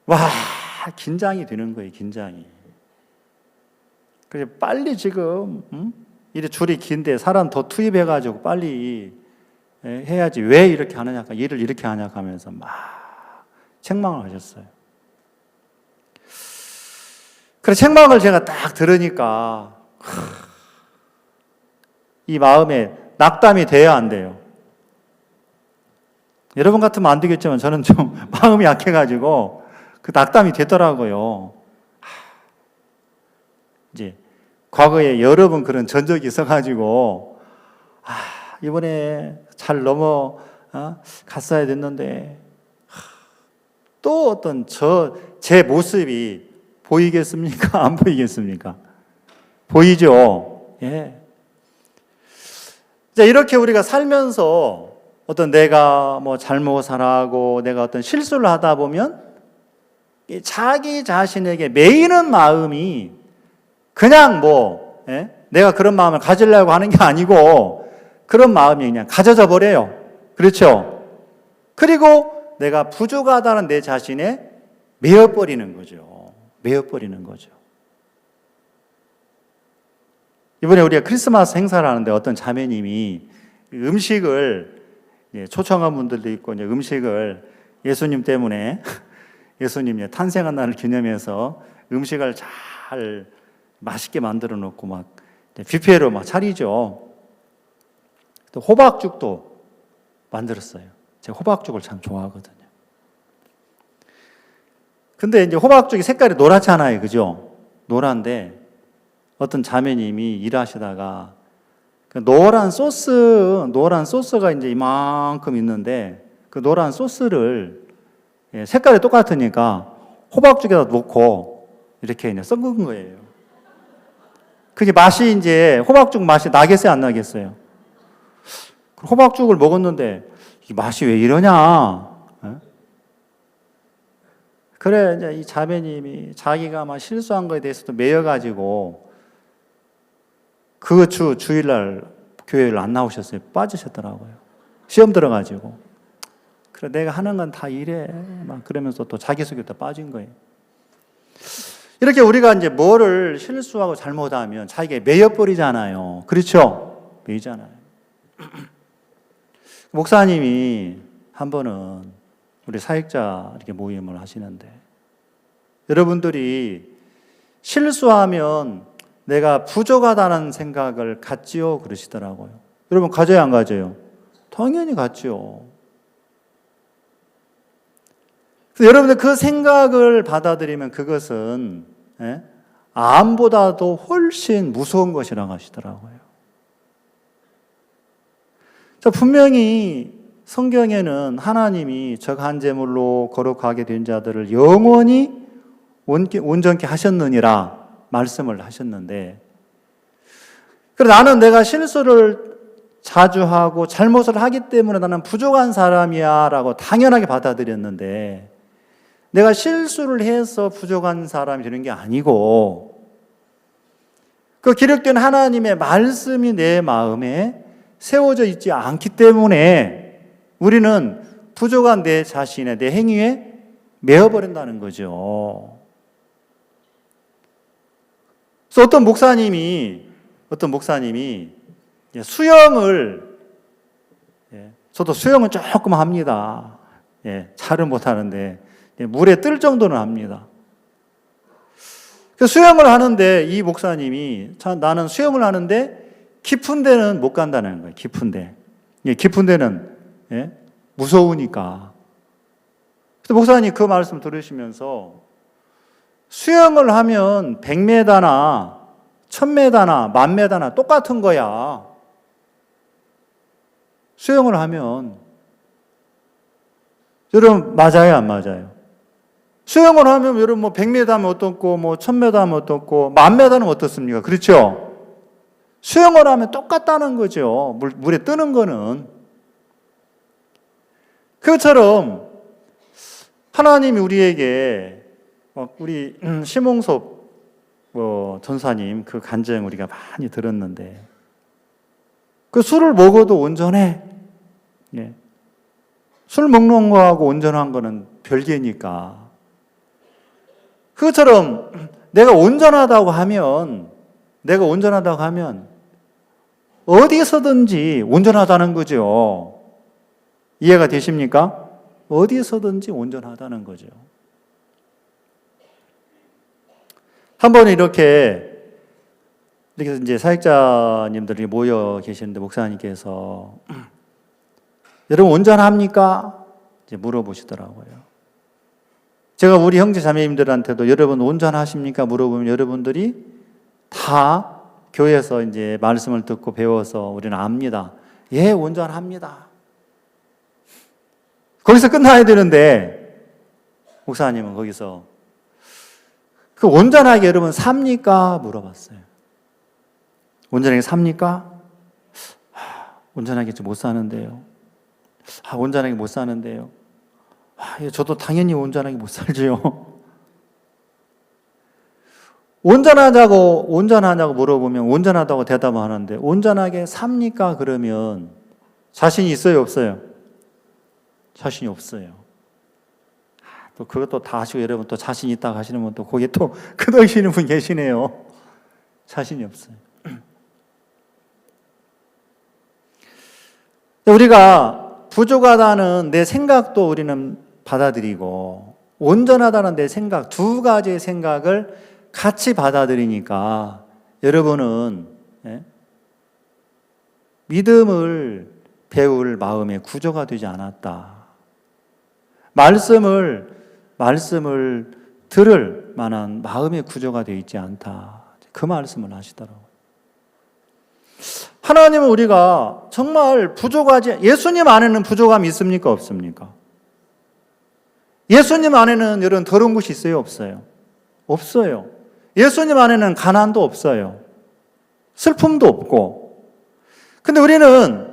와 긴장이 되는 거예요. 긴장이. 그래서 빨리 지금 이래 줄이 긴데 사람 더 투입해가지고 빨리 해야지 왜 이렇게 하느냐, 일을 이렇게 하냐 하면서 막 책망을 하셨어요. 그래서 책망을 제가 딱 들으니까 이 마음에 낙담이 돼야 안 돼요. 여러분 같으면 안 되겠지만 저는 좀 마음이 약해가지고 그 낙담이 되더라고요. 이제 과거에 여러 번 그런 전적이 있어가지고 이번에 잘 갔어야 됐는데 또 어떤 제 모습이 보이겠습니까? 안 보이겠습니까? 보이죠? 예. 자, 이렇게 우리가 살면서 어떤 내가 뭐 잘못을 하고 내가 어떤 실수를 하다 보면 자기 자신에게 매이는 마음이 그냥 내가 그런 마음을 가지려고 하는 게 아니고 그런 마음이 그냥 가져져 버려요. 그렇죠? 그리고 내가 부족하다는 내 자신에 매여버리는 거죠. 이번에 우리가 크리스마스 행사를 하는데 어떤 자매님이 음식을 초청한 분들도 있고 음식을 예수님 때문에 예수님 탄생한 날을 기념해서 음식을 잘 맛있게 만들어 놓고 막 뷔페로 막 차리죠. 또 호박죽도 만들었어요. 제가 호박죽을 참 좋아하거든요. 근데 이제 호박죽이 색깔이 노랗잖아요. 그죠? 노란데 어떤 자매님이 일하시다가 그 노란 소스가 이제 이만큼 있는데 그 노란 소스를 색깔이 똑같으니까 호박죽에다 놓고 이렇게 그냥 섞은 거예요. 그게 맛이 이제 호박죽 맛이 나겠어요, 안 나겠어요? 호박죽을 먹었는데 이 맛이 왜 이러냐? 그래 이제 이 자매님이 자기가 막 실수한 거에 대해서도 매여가지고 그 주일날 교회를 안 나오셨어요. 빠지셨더라고요. 시험 들어가지고. 그래 내가 하는 건 다 이래 막 그러면서 또 자기소개도 빠진 거예요. 이렇게 우리가 이제 뭐를 실수하고 잘못하면 자기가 매여버리잖아요. 그렇죠? 매이잖아요. 목사님이 한 번은 우리 사역자 이렇게 모임을 하시는데 여러분들이 실수하면 내가 부족하다는 생각을 갖지요? 그러시더라고요. 여러분 가져요, 안 가져요? 당연히 같죠. 여러분들 그 생각을 받아들이면 그것은 암보다도 훨씬 무서운 것이라고 하시더라고요. 분명히 성경에는 하나님이 적한 제물로 거룩하게 된 자들을 영원히 온전케 하셨느니라 말씀을 하셨는데, 그래 나는 내가 실수를 자주 하고 잘못을 하기 때문에 나는 부족한 사람이야 라고 당연하게 받아들였는데, 내가 실수를 해서 부족한 사람이 되는 게 아니고 그 기록된 하나님의 말씀이 내 마음에 세워져 있지 않기 때문에 우리는 부족한 내 자신의 내 행위에 매어버린다는 거죠. 그래서 어떤 목사님이 수영을, 저도 수영은 조금 합니다. 잘은 못하는데 물에 뜰 정도는 합니다. 수영을 하는데 이 목사님이 나는 수영을 하는데 깊은 데는 못 간다는 거예요. 깊은 데는 무서우니까. 그래서 목사님 그 말씀 들으시면서 수영을 하면 100m나 1000m나 10,000m나 똑같은 거야. 수영을 하면. 여러분 맞아요, 안 맞아요? 수영을 하면 여러분 100m 하면 어떻고 1000m 하면 어떻고 10,000m는 어떻습니까? 그렇죠? 수영을 하면 똑같다는 거죠. 물에 뜨는 거는. 그것처럼 하나님이 우리에게 우리 심홍섭 전사님 그 간증 우리가 많이 들었는데, 그 술을 먹어도 온전해. 술 먹는 거하고 온전한 거는 별개니까. 그것처럼 내가 온전하다고 하면 어디서든지 온전하다는 거죠. 이해가 되십니까? 어디서든지 온전하다는 거죠. 한번 이렇게 이제 사역자님들이 모여 계시는데 목사님께서 여러분 온전합니까? 이제 물어보시더라고요. 제가 우리 형제 자매님들한테도 여러분 온전하십니까? 물어보면 여러분들이 다 교회에서 이제 말씀을 듣고 배워서 우리는 압니다. 예, 온전합니다. 거기서 끝나야 되는데 목사님은 거기서 그 온전하게 여러분 삽니까? 물어봤어요. 온전하게 삽니까? 온전하게 못 사는데요. 온전하게 못 사는데요. 저도 당연히 온전하게 못 살지요. 온전하냐고 물어보면 온전하다고 대답하는데 온전하게 삽니까? 그러면 자신이 있어요, 없어요? 자신이 없어요. 또 그것도 다 아시고 여러분 또 자신 있다고 하시는 분 또 거기에 또 끄덕이시는 분 계시네요. 자신이 없어요. 우리가 부족하다는 내 생각도 우리는 받아들이고 온전하다는 내 생각, 두 가지의 생각을 같이 받아들이니까 여러분은 믿음을 배울 마음의 구조가 되지 않았다. 말씀을 들을 만한 마음의 구조가 되어 있지 않다. 그 말씀을 하시더라고요. 하나님은 우리가 정말 예수님 안에는 부족함이 있습니까? 없습니까? 예수님 안에는 이런 더러운 것이 있어요? 없어요? 없어요. 예수님 안에는 가난도 없어요. 슬픔도 없고. 근데 우리는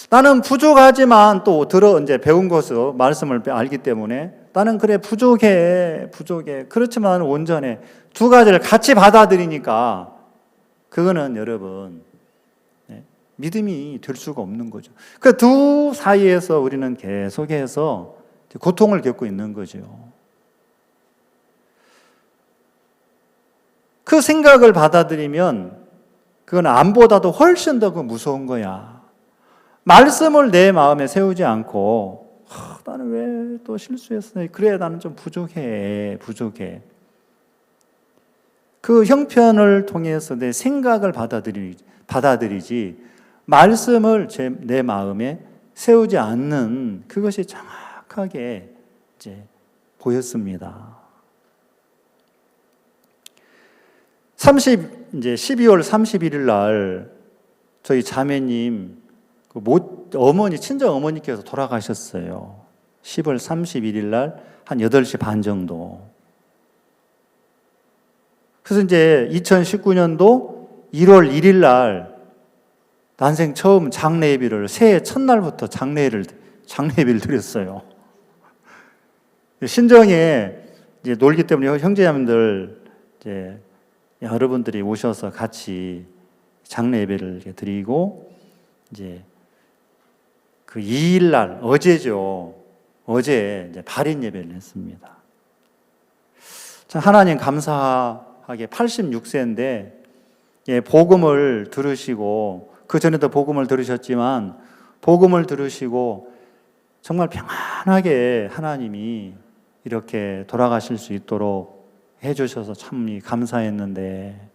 나는 부족하지만 또 이제 배운 것을 말씀을 알기 때문에 나는 그래 부족해. 그렇지만 온전해. 두 가지를 같이 받아들이니까 그거는 여러분 믿음이 될 수가 없는 거죠. 그 두 사이에서 우리는 계속해서 고통을 겪고 있는 거죠. 그 생각을 받아들이면 그건 암보다도 훨씬 더 무서운 거야. 말씀을 내 마음에 세우지 않고 나는 왜 또 실수했어? 그래 나는 좀 부족해. 그 형편을 통해서 내 생각을 받아들이지 말씀을 내 마음에 세우지 않는 그것이 정확하게 이제 보였습니다. 이제 12월 31일 날 저희 자매님 어머니 친정 어머니께서 돌아가셨어요. 10월 31일 날 한 8시 반 정도. 그래서 이제 2019년도 1월 1일 날 난생 처음 장례 예비를 새해 첫날부터 장례 예비를 드렸어요. 신정에 이제 놀기 때문에 형제자매들 이제 여러분들이 오셔서 같이 장례 예배를 드리고 이제 그 2일 날 어제죠. 어제 이제 발인 예배를 했습니다. 참 하나님 감사하게 86세인데 복음을 들으시고 그 전에도 복음을 들으셨지만 복음을 들으시고 정말 평안하게 하나님이 이렇게 돌아가실 수 있도록 해주셔서 참 감사했는데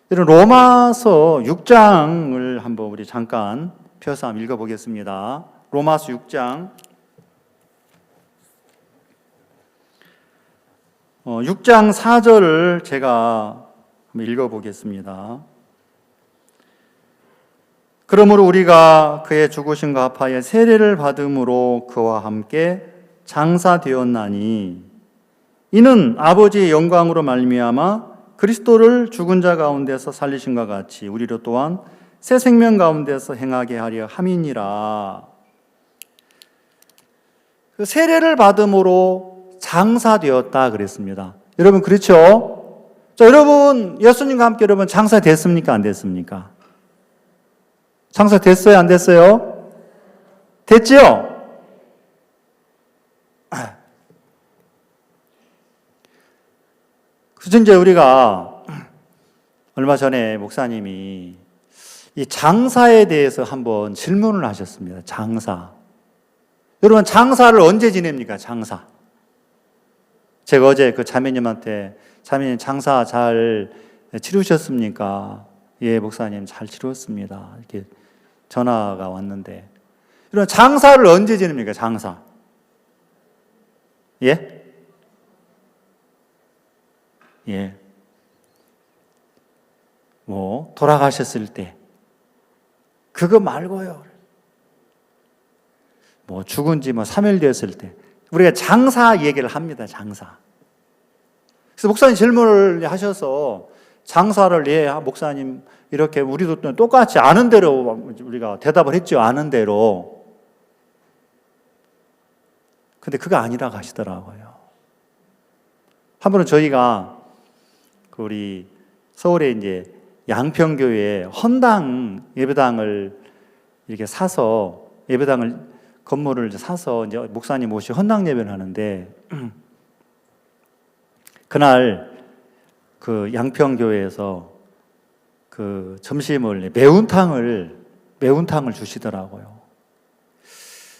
이런 로마서 6장을 한번 우리 잠깐 펴서 한번 읽어보겠습니다. 로마서 6장 6장 4절을 제가 한번 읽어보겠습니다. 그러므로 우리가 그의 죽으심과 합하여 세례를 받음으로 그와 함께 장사되었나니 이는 아버지의 영광으로 말미암아 그리스도를 죽은 자 가운데서 살리심과 같이 우리로 또한 새 생명 가운데서 행하게 하려 함이니라. 그 세례를 받음으로 장사되었다 그랬습니다. 여러분 그렇죠? 자, 여러분 예수님과 함께 여러분 장사됐습니까? 안 됐습니까? 장사됐어요? 안 됐어요? 됐지요? 그래서 이제 우리가 얼마 전에 목사님이 이 장사에 대해서 한번 질문을 하셨습니다. 장사. 여러분 장사를 언제 지냅니까? 장사. 제가 어제 그 자매님한테 자매님 장사 잘 치르셨습니까? 예, 목사님 잘 치루었습니다. 이렇게 전화가 왔는데 여러분 장사를 언제 지냅니까? 장사. 예? 예. 뭐 돌아가셨을 때 그거 말고요. 뭐 죽은 지 3일 되었을 때 우리가 장사 얘기를 합니다. 장사. 그래서 목사님 질문을 하셔서 장사를 목사님 이렇게 우리도 똑같이 아는 대로 우리가 대답을 했죠. 아는 대로. 근데 그거 아니라고 하시더라고요. 한 번은 저희가 우리 서울에 이제 양평교회에 헌당 예배당을 이렇게 사서 예배당을 건물을 사서 이제 목사님 모시 헌당 예배를 하는데 그날 그 양평교회에서 그 점심을 매운탕을 주시더라고요.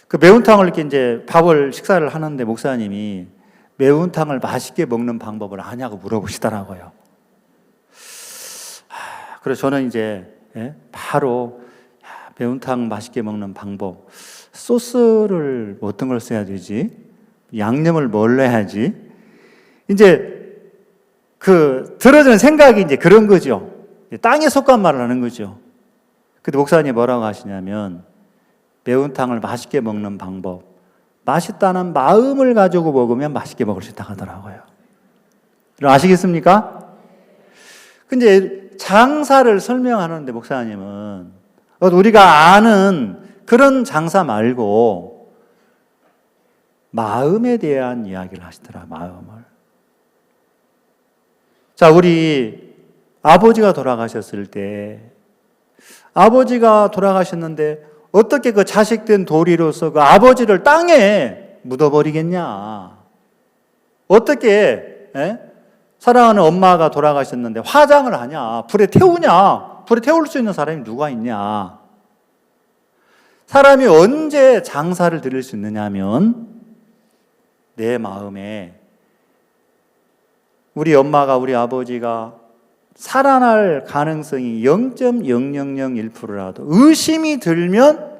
그 매운탕을 이렇게 이제 식사를 하는데 목사님이 매운탕을 맛있게 먹는 방법을 아냐고 물어보시더라고요. 그래서 저는 이제 바로 매운탕 맛있게 먹는 방법. 소스를 어떤 걸 써야 되지? 양념을 뭘 넣어야지? 이제 그 들어지는 생각이 이제 그런 거죠. 땅에 속한 말을 하는 거죠. 근데 목사님이 뭐라고 하시냐면 매운탕을 맛있게 먹는 방법. 맛있다는 마음을 가지고 먹으면 맛있게 먹을 수 있다고 하더라고요. 아시겠습니까? 근데 장사를 설명하는데 목사님은 우리가 아는 그런 장사 말고 마음에 대한 이야기를 하시더라. 마음을. 자, 우리 아버지가 돌아가셨을 때 아버지가 돌아가셨는데 어떻게 그 자식된 도리로서 그 아버지를 땅에 묻어버리겠냐? 어떻게 사랑하는 엄마가 돌아가셨는데 화장을 하냐? 불에 태우냐? 불에 태울 수 있는 사람이 누가 있냐? 사람이 언제 장사를 드릴 수 있느냐 하면 내 마음에 우리 엄마가 우리 아버지가 살아날 가능성이 0.0001%라도 의심이 들면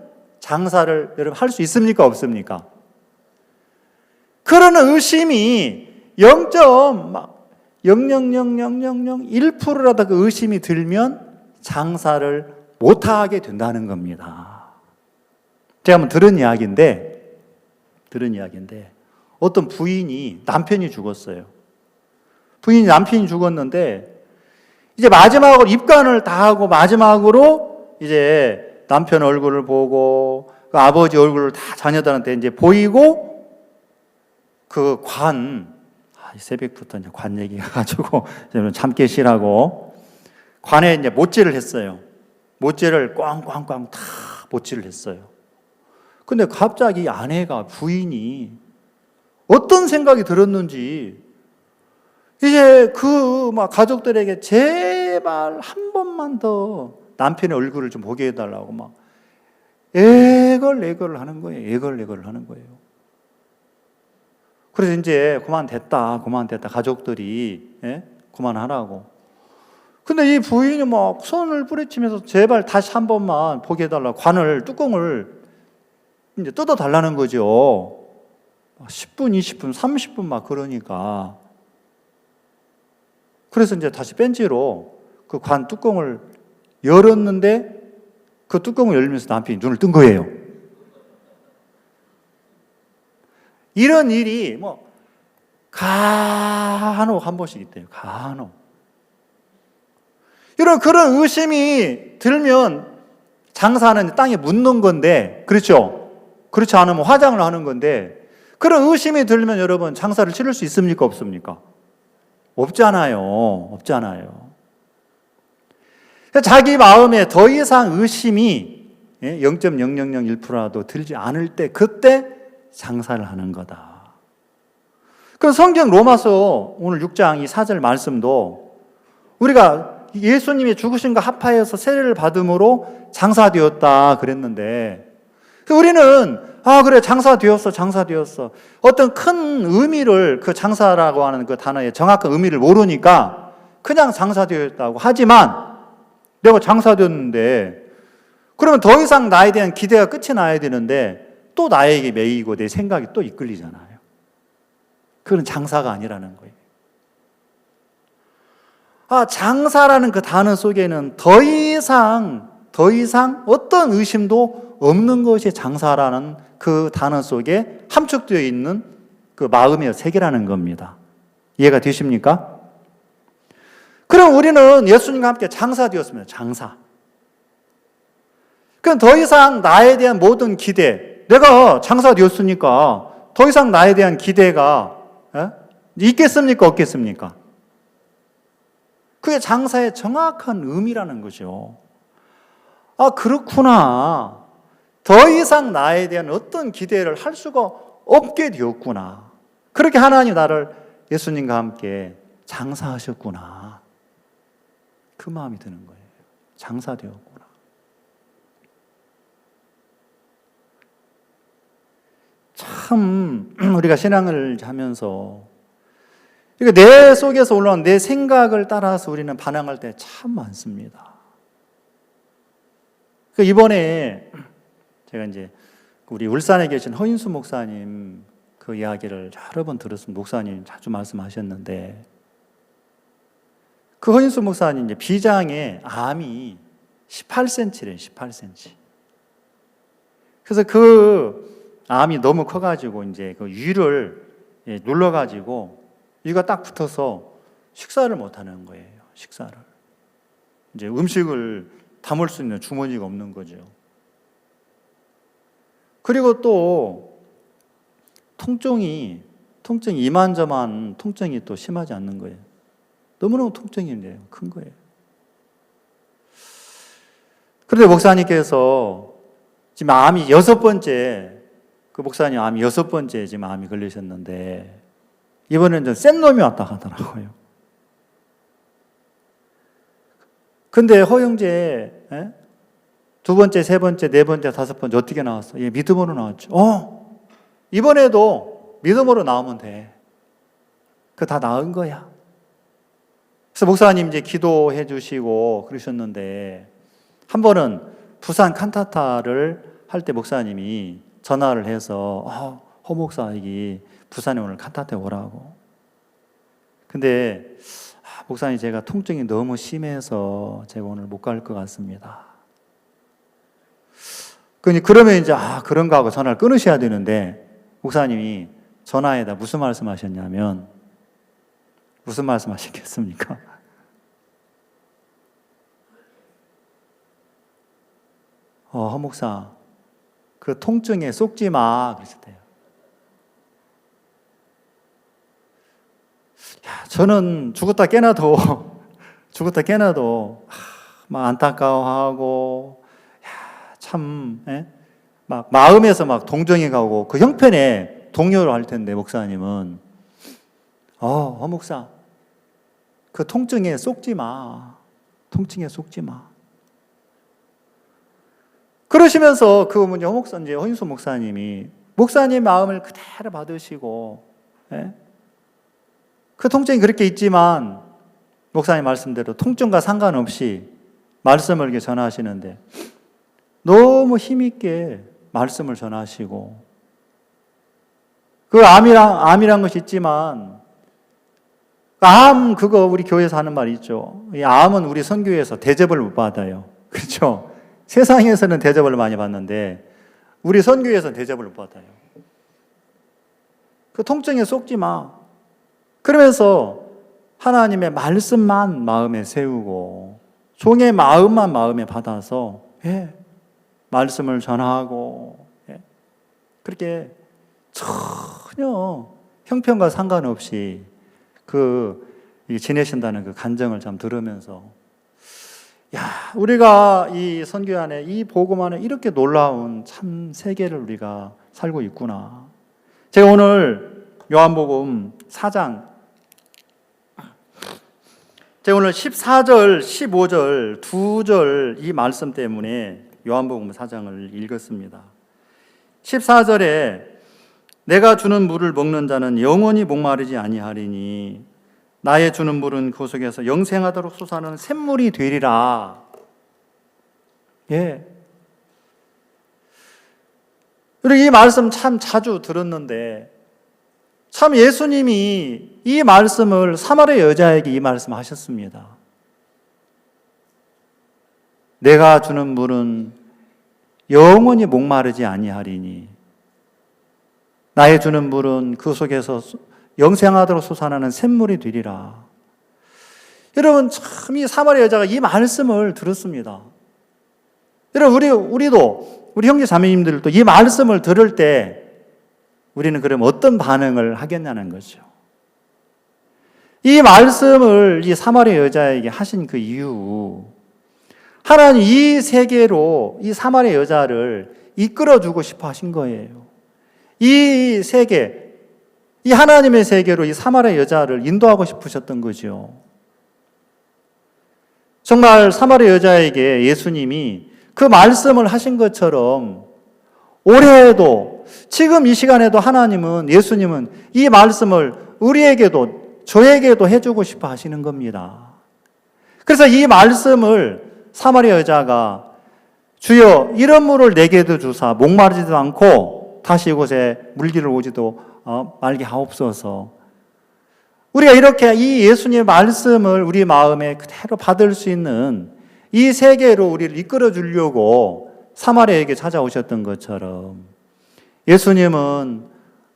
장사를 여러분 할 수 있습니까? 없습니까? 그런 의심이 0.0000001%라도 그 의심이 들면 장사를 못하게 된다는 겁니다. 제가 한번 들은 이야기인데 어떤 부인이 남편이 죽었어요. 남편이 죽었는데 이제 마지막으로 입관을 다 하고 마지막으로 이제 남편 얼굴을 보고 그 아버지 얼굴을 다 자녀들한테 이제 보이고 그 새벽부터 이제 관 얘기가 가지고 참기 싫어하고 관에 이제 못질을 했어요. 못질을 꽝꽝꽝 다 못질을 했어요. 근데 갑자기 아내가 부인이 어떤 생각이 들었는지 이제 그 막 가족들에게 제발 한 번만 더 남편의 얼굴을 좀 보게 해달라고 막 애걸애걸을 하는 거예요. 애걸애걸을 하는 거예요. 그래서 이제 그만됐다 가족들이 그만하라고. 근데 이 부인이 막 손을 뿌리치면서 제발 다시 한 번만 보게 해달라고 뚜껑을 이제 뜯어달라는 거죠. 10분, 20분, 30분 막 그러니까. 그래서 이제 다시 벤치로 그 관 뚜껑을 열었는데 그 뚜껑을 열면서 남편이 눈을 뜬 거예요. 이런 일이 간혹 한 번씩 있대요. 간혹. 그런 의심이 들면 장사는 땅에 묻는 건데, 그렇죠? 그렇지 않으면 화장을 하는 건데, 그런 의심이 들면 여러분 장사를 치를 수 있습니까? 없습니까? 없잖아요. 자기 마음에 더 이상 의심이 0.0001%라도 들지 않을 때 그때 장사를 하는 거다. 그 성경 로마서 오늘 6장 이 4절 말씀도 우리가 예수님이 죽으신과 합하여서 세례를 받음으로 장사되었다 그랬는데 우리는 그래 장사되었어. 어떤 큰 의미를 그 장사라고 하는 그 단어의 정확한 의미를 모르니까 그냥 장사되었다고 하지만 내가 장사되었는데 그러면 더 이상 나에 대한 기대가 끝이 나야 되는데 또 나에게 매이고 내 생각이 또 이끌리잖아요. 그건 장사가 아니라는 거예요. 장사라는 그 단어 속에는 더 이상 어떤 의심도 없는 것이 장사라는 그 단어 속에 함축되어 있는 그 마음의 세계라는 겁니다. 이해가 되십니까? 그럼 우리는 예수님과 함께 장사되었습니다. 장사. 그럼 더 이상 나에 대한 모든 기대, 내가 장사되었으니까 더 이상 나에 대한 기대가 있겠습니까? 없겠습니까? 그게 장사의 정확한 의미라는 거죠. 그렇구나. 더 이상 나에 대한 어떤 기대를 할 수가 없게 되었구나. 그렇게 하나님 나를 예수님과 함께 장사하셨구나. 그 마음이 드는 거예요. 장사되었구나. 참 우리가 신앙을 하면서 내 속에서 올라온 내 생각을 따라서 우리는 반항할 때 참 많습니다. 이번에 제가 이제 우리 울산에 계신 허인수 목사님 그 이야기를 여러 번 들었습니다. 목사님 자주 말씀하셨는데 그 허인수 목사님 이제 비장에 암이 18cm래요. 18cm. 그래서 그 암이 너무 커가지고 이제 그 위를 눌러가지고 위가 딱 붙어서 식사를 못 하는 거예요. 식사를. 이제 음식을 담을 수 있는 주머니가 없는 거죠. 그리고 또 통증이 이만저만 통증이 또 심하지 않는 거예요. 너무너무 통증이 큰 거예요. 그런데 목사님께서 지금 암이 6번째, 그 목사님 암이 6번째 지금 암이 걸리셨는데 이번에는 좀 센 놈이 왔다 하더라고요. 근데 허영재 2번째, 3번째, 4번째, 5번째 어떻게 나왔어? 믿음으로 나왔죠. 이번에도 믿음으로 나오면 돼. 그거 다 나은 거야. 그래서 목사님 이제 기도해 주시고 그러셨는데 한 번은 부산 칸타타를 할 때 목사님이 전화를 해서 허 목사에게 부산에 오늘 칸타테 오라고. 근데 목사님 제가 통증이 너무 심해서 제가 오늘 못 갈 것 같습니다. 그러면 이제 그런가 하고 전화를 끊으셔야 되는데 목사님이 전화에다 무슨 말씀하셨냐면 무슨 말씀하셨겠습니까? 허 목사 그 통증에 쏙지 마 그러셨대요. 저는 죽었다 깨나도 막 안타까워하고 참 막 마음에서 막 동정이 가고 그 형편에 동요를 할 텐데 목사님은 허 목사 그 통증에 쏙지 마. 그러시면서 그 목사 이제 허인수 목사님이 목사님 마음을 그대로 받으시고 그 통증이 그렇게 있지만 목사님 말씀대로 통증과 상관없이 말씀을 이렇게 전하시는데 너무 힘있게 말씀을 전하시고 그 암이란 것이 있지만 암 그거 우리 교회에서 하는 말 있죠. 이 암은 우리 선교회에서 대접을 못 받아요. 그렇죠? 세상에서는 대접을 많이 받는데 우리 선교회에서는 대접을 못 받아요. 그 통증에 쏙지 마. 그러면서 하나님의 말씀만 마음에 세우고 종의 마음만 마음에 받아서 말씀을 전하고 그렇게 전혀 형편과 상관없이 지내신다는 그 간정을 참 들으면서 우리가 이 선교 안에 이 복음 안에 이렇게 놀라운 참 세계를 우리가 살고 있구나. 제가 오늘 요한복음 4장 제가 오늘 14절, 15절, 2절 이 말씀 때문에 요한복음 4장을 읽었습니다. 14절에 내가 주는 물을 먹는 자는 영원히 목마르지 아니하리니 나의 주는 물은 그 속에서 영생하도록 솟아나는 샘물이 되리라. 그리고 이 말씀 참 자주 들었는데 참 예수님이 이 말씀을 사마리아 여자에게 이 말씀 하셨습니다. 내가 주는 물은 영원히 목마르지 아니하리니 나의 주는 물은 그 속에서 영생하도록 솟아나는 샘물이 되리라. 여러분 참 이 사마리아 여자가 이 말씀을 들었습니다. 여러분 우리도 우리 형제 자매님들도 이 말씀을 들을 때 우리는 그럼 어떤 반응을 하겠냐는 거죠. 이 말씀을 이 사마리아 여자에게 하신 그 이유, 하나님 이 세계로 이 사마리아 여자를 이끌어주고 싶어 하신 거예요. 이 세계, 이 하나님의 세계로 이 사마리아 여자를 인도하고 싶으셨던 거죠. 정말 사마리아 여자에게 예수님이 그 말씀을 하신 것처럼 올해에도 지금 이 시간에도 하나님은 예수님은 이 말씀을 우리에게도 저에게도 해주고 싶어 하시는 겁니다. 그래서 이 말씀을 사마리아 여자가 주여 이런 물을 내게도 주사 목마르지도 않고 다시 이곳에 물기를 오지도 말게 하옵소서. 우리가 이렇게 이 예수님의 말씀을 우리 마음에 그대로 받을 수 있는 이 세계로 우리를 이끌어 주려고 사마리아에게 찾아오셨던 것처럼 예수님은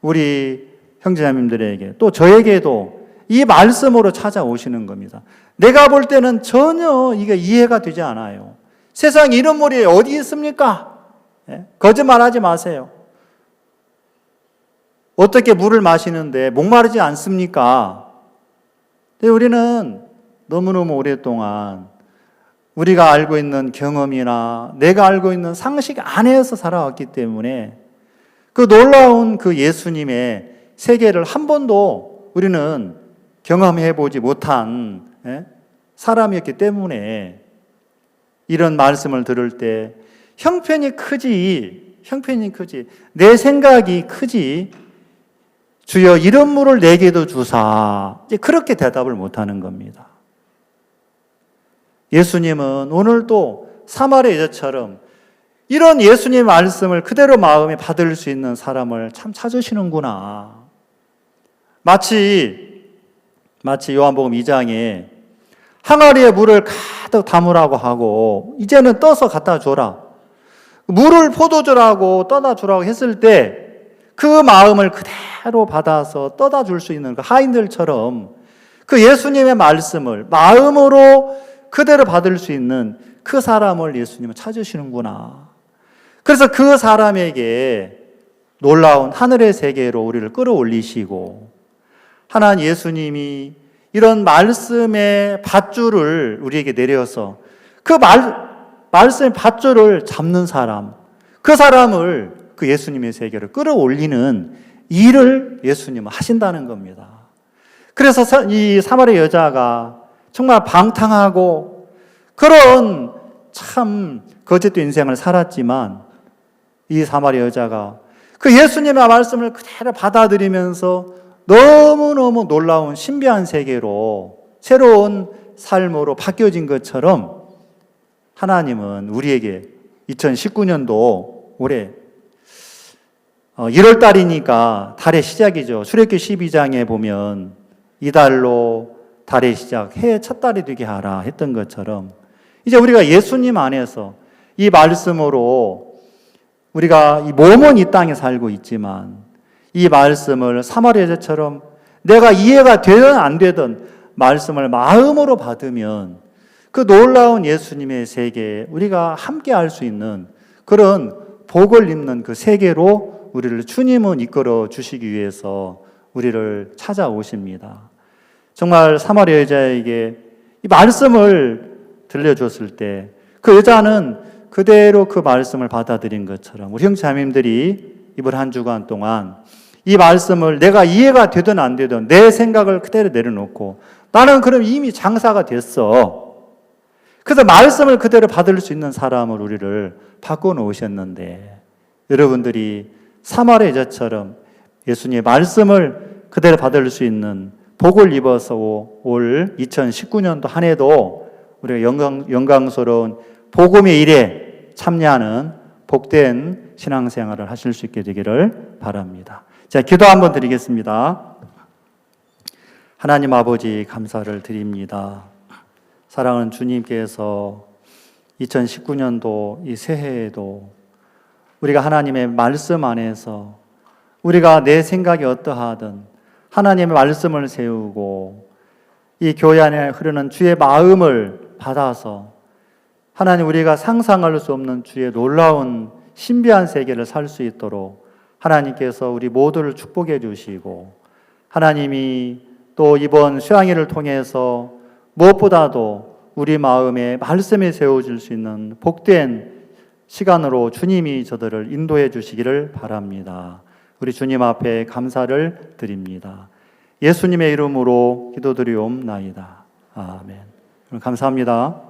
우리 형제자매님들에게 또 저에게도 이 말씀으로 찾아오시는 겁니다. 내가 볼 때는 전혀 이게 이해가 되지 않아요. 세상에 이런 물이 어디 있습니까? 거짓말하지 마세요. 어떻게 물을 마시는데 목마르지 않습니까? 근데 우리는 너무너무 오랫동안 우리가 알고 있는 경험이나 내가 알고 있는 상식 안에서 살아왔기 때문에 그 놀라운 그 예수님의 세계를 한 번도 우리는 경험해 보지 못한 사람이었기 때문에 이런 말씀을 들을 때 형편이 크지 내 생각이 크지 주여 이런 물을 내게도 주사 이제 그렇게 대답을 못하는 겁니다. 예수님은 오늘도 사마리아 여자처럼 이런 예수님의 말씀을 그대로 마음에 받을 수 있는 사람을 참 찾으시는구나. 마치 요한복음 2장에 항아리에 물을 가득 담으라고 하고 이제는 떠서 갖다 줘라. 물을 포도주라고 떠다 주라고 했을 때 그 마음을 그대로 받아서 떠다 줄 수 있는 그 하인들처럼 그 예수님의 말씀을 마음으로 그대로 받을 수 있는 그 사람을 예수님은 찾으시는구나. 그래서 그 사람에게 놀라운 하늘의 세계로 우리를 끌어올리시고 하나님 예수님이 이런 말씀의 밧줄을 우리에게 내려서 그 말씀의 밧줄을 잡는 사람, 그 사람을 그 예수님의 세계로 끌어올리는 일을 예수님은 하신다는 겁니다. 그래서 이 사마리아 여자가 정말 방탕하고 그런 참 거짓된 인생을 살았지만 이 사마리아 여자가 그 예수님의 말씀을 그대로 받아들이면서 너무너무 놀라운 신비한 세계로 새로운 삶으로 바뀌어진 것처럼 하나님은 우리에게 2019년도 올해 1월 달이니까 달의 시작이죠. 출애굽기 12장에 보면 이달로 달의 시작, 해의 첫 달이 되게 하라 했던 것처럼 이제 우리가 예수님 안에서 이 말씀으로 우리가 이 몸은 이 땅에 살고 있지만 이 말씀을 사마리아 여자처럼 내가 이해가 되든 안 되든 말씀을 마음으로 받으면 그 놀라운 예수님의 세계에 우리가 함께 할 수 있는 그런 복을 입는 그 세계로 우리를 주님은 이끌어 주시기 위해서 우리를 찾아오십니다. 정말 사마리아 여자에게 이 말씀을 들려줬을 때 그 여자는 그대로 그 말씀을 받아들인 것처럼 우리 형제자매님들이 이번 한 주간 동안 이 말씀을 내가 이해가 되든 안 되든 내 생각을 그대로 내려놓고 나는 그럼 이미 장사가 됐어. 그래서 말씀을 그대로 받을 수 있는 사람을 우리를 바꿔놓으셨는데 여러분들이 사마리아 여자처럼 예수님의 말씀을 그대로 받을 수 있는 복을 입어서 올 2019년도 한 해도 우리가 영광스러운 복음의 일에 참여하는 복된 신앙생활을 하실 수 있게 되기를 바랍니다. 자, 기도 한번 드리겠습니다. 하나님 아버지 감사를 드립니다. 사랑하는 주님께서 2019년도 이 새해에도 우리가 하나님의 말씀 안에서 우리가 내 생각이 어떠하든 하나님의 말씀을 세우고 이 교회 안에 흐르는 주의 마음을 받아서 하나님 우리가 상상할 수 없는 주의 놀라운 신비한 세계를 살 수 있도록 하나님께서 우리 모두를 축복해 주시고 하나님이 또 이번 수양회를 통해서 무엇보다도 우리 마음에 말씀에 세워질 수 있는 복된 시간으로 주님이 저들을 인도해 주시기를 바랍니다. 우리 주님 앞에 감사를 드립니다. 예수님의 이름으로 기도드리옵나이다. 아멘. 감사합니다.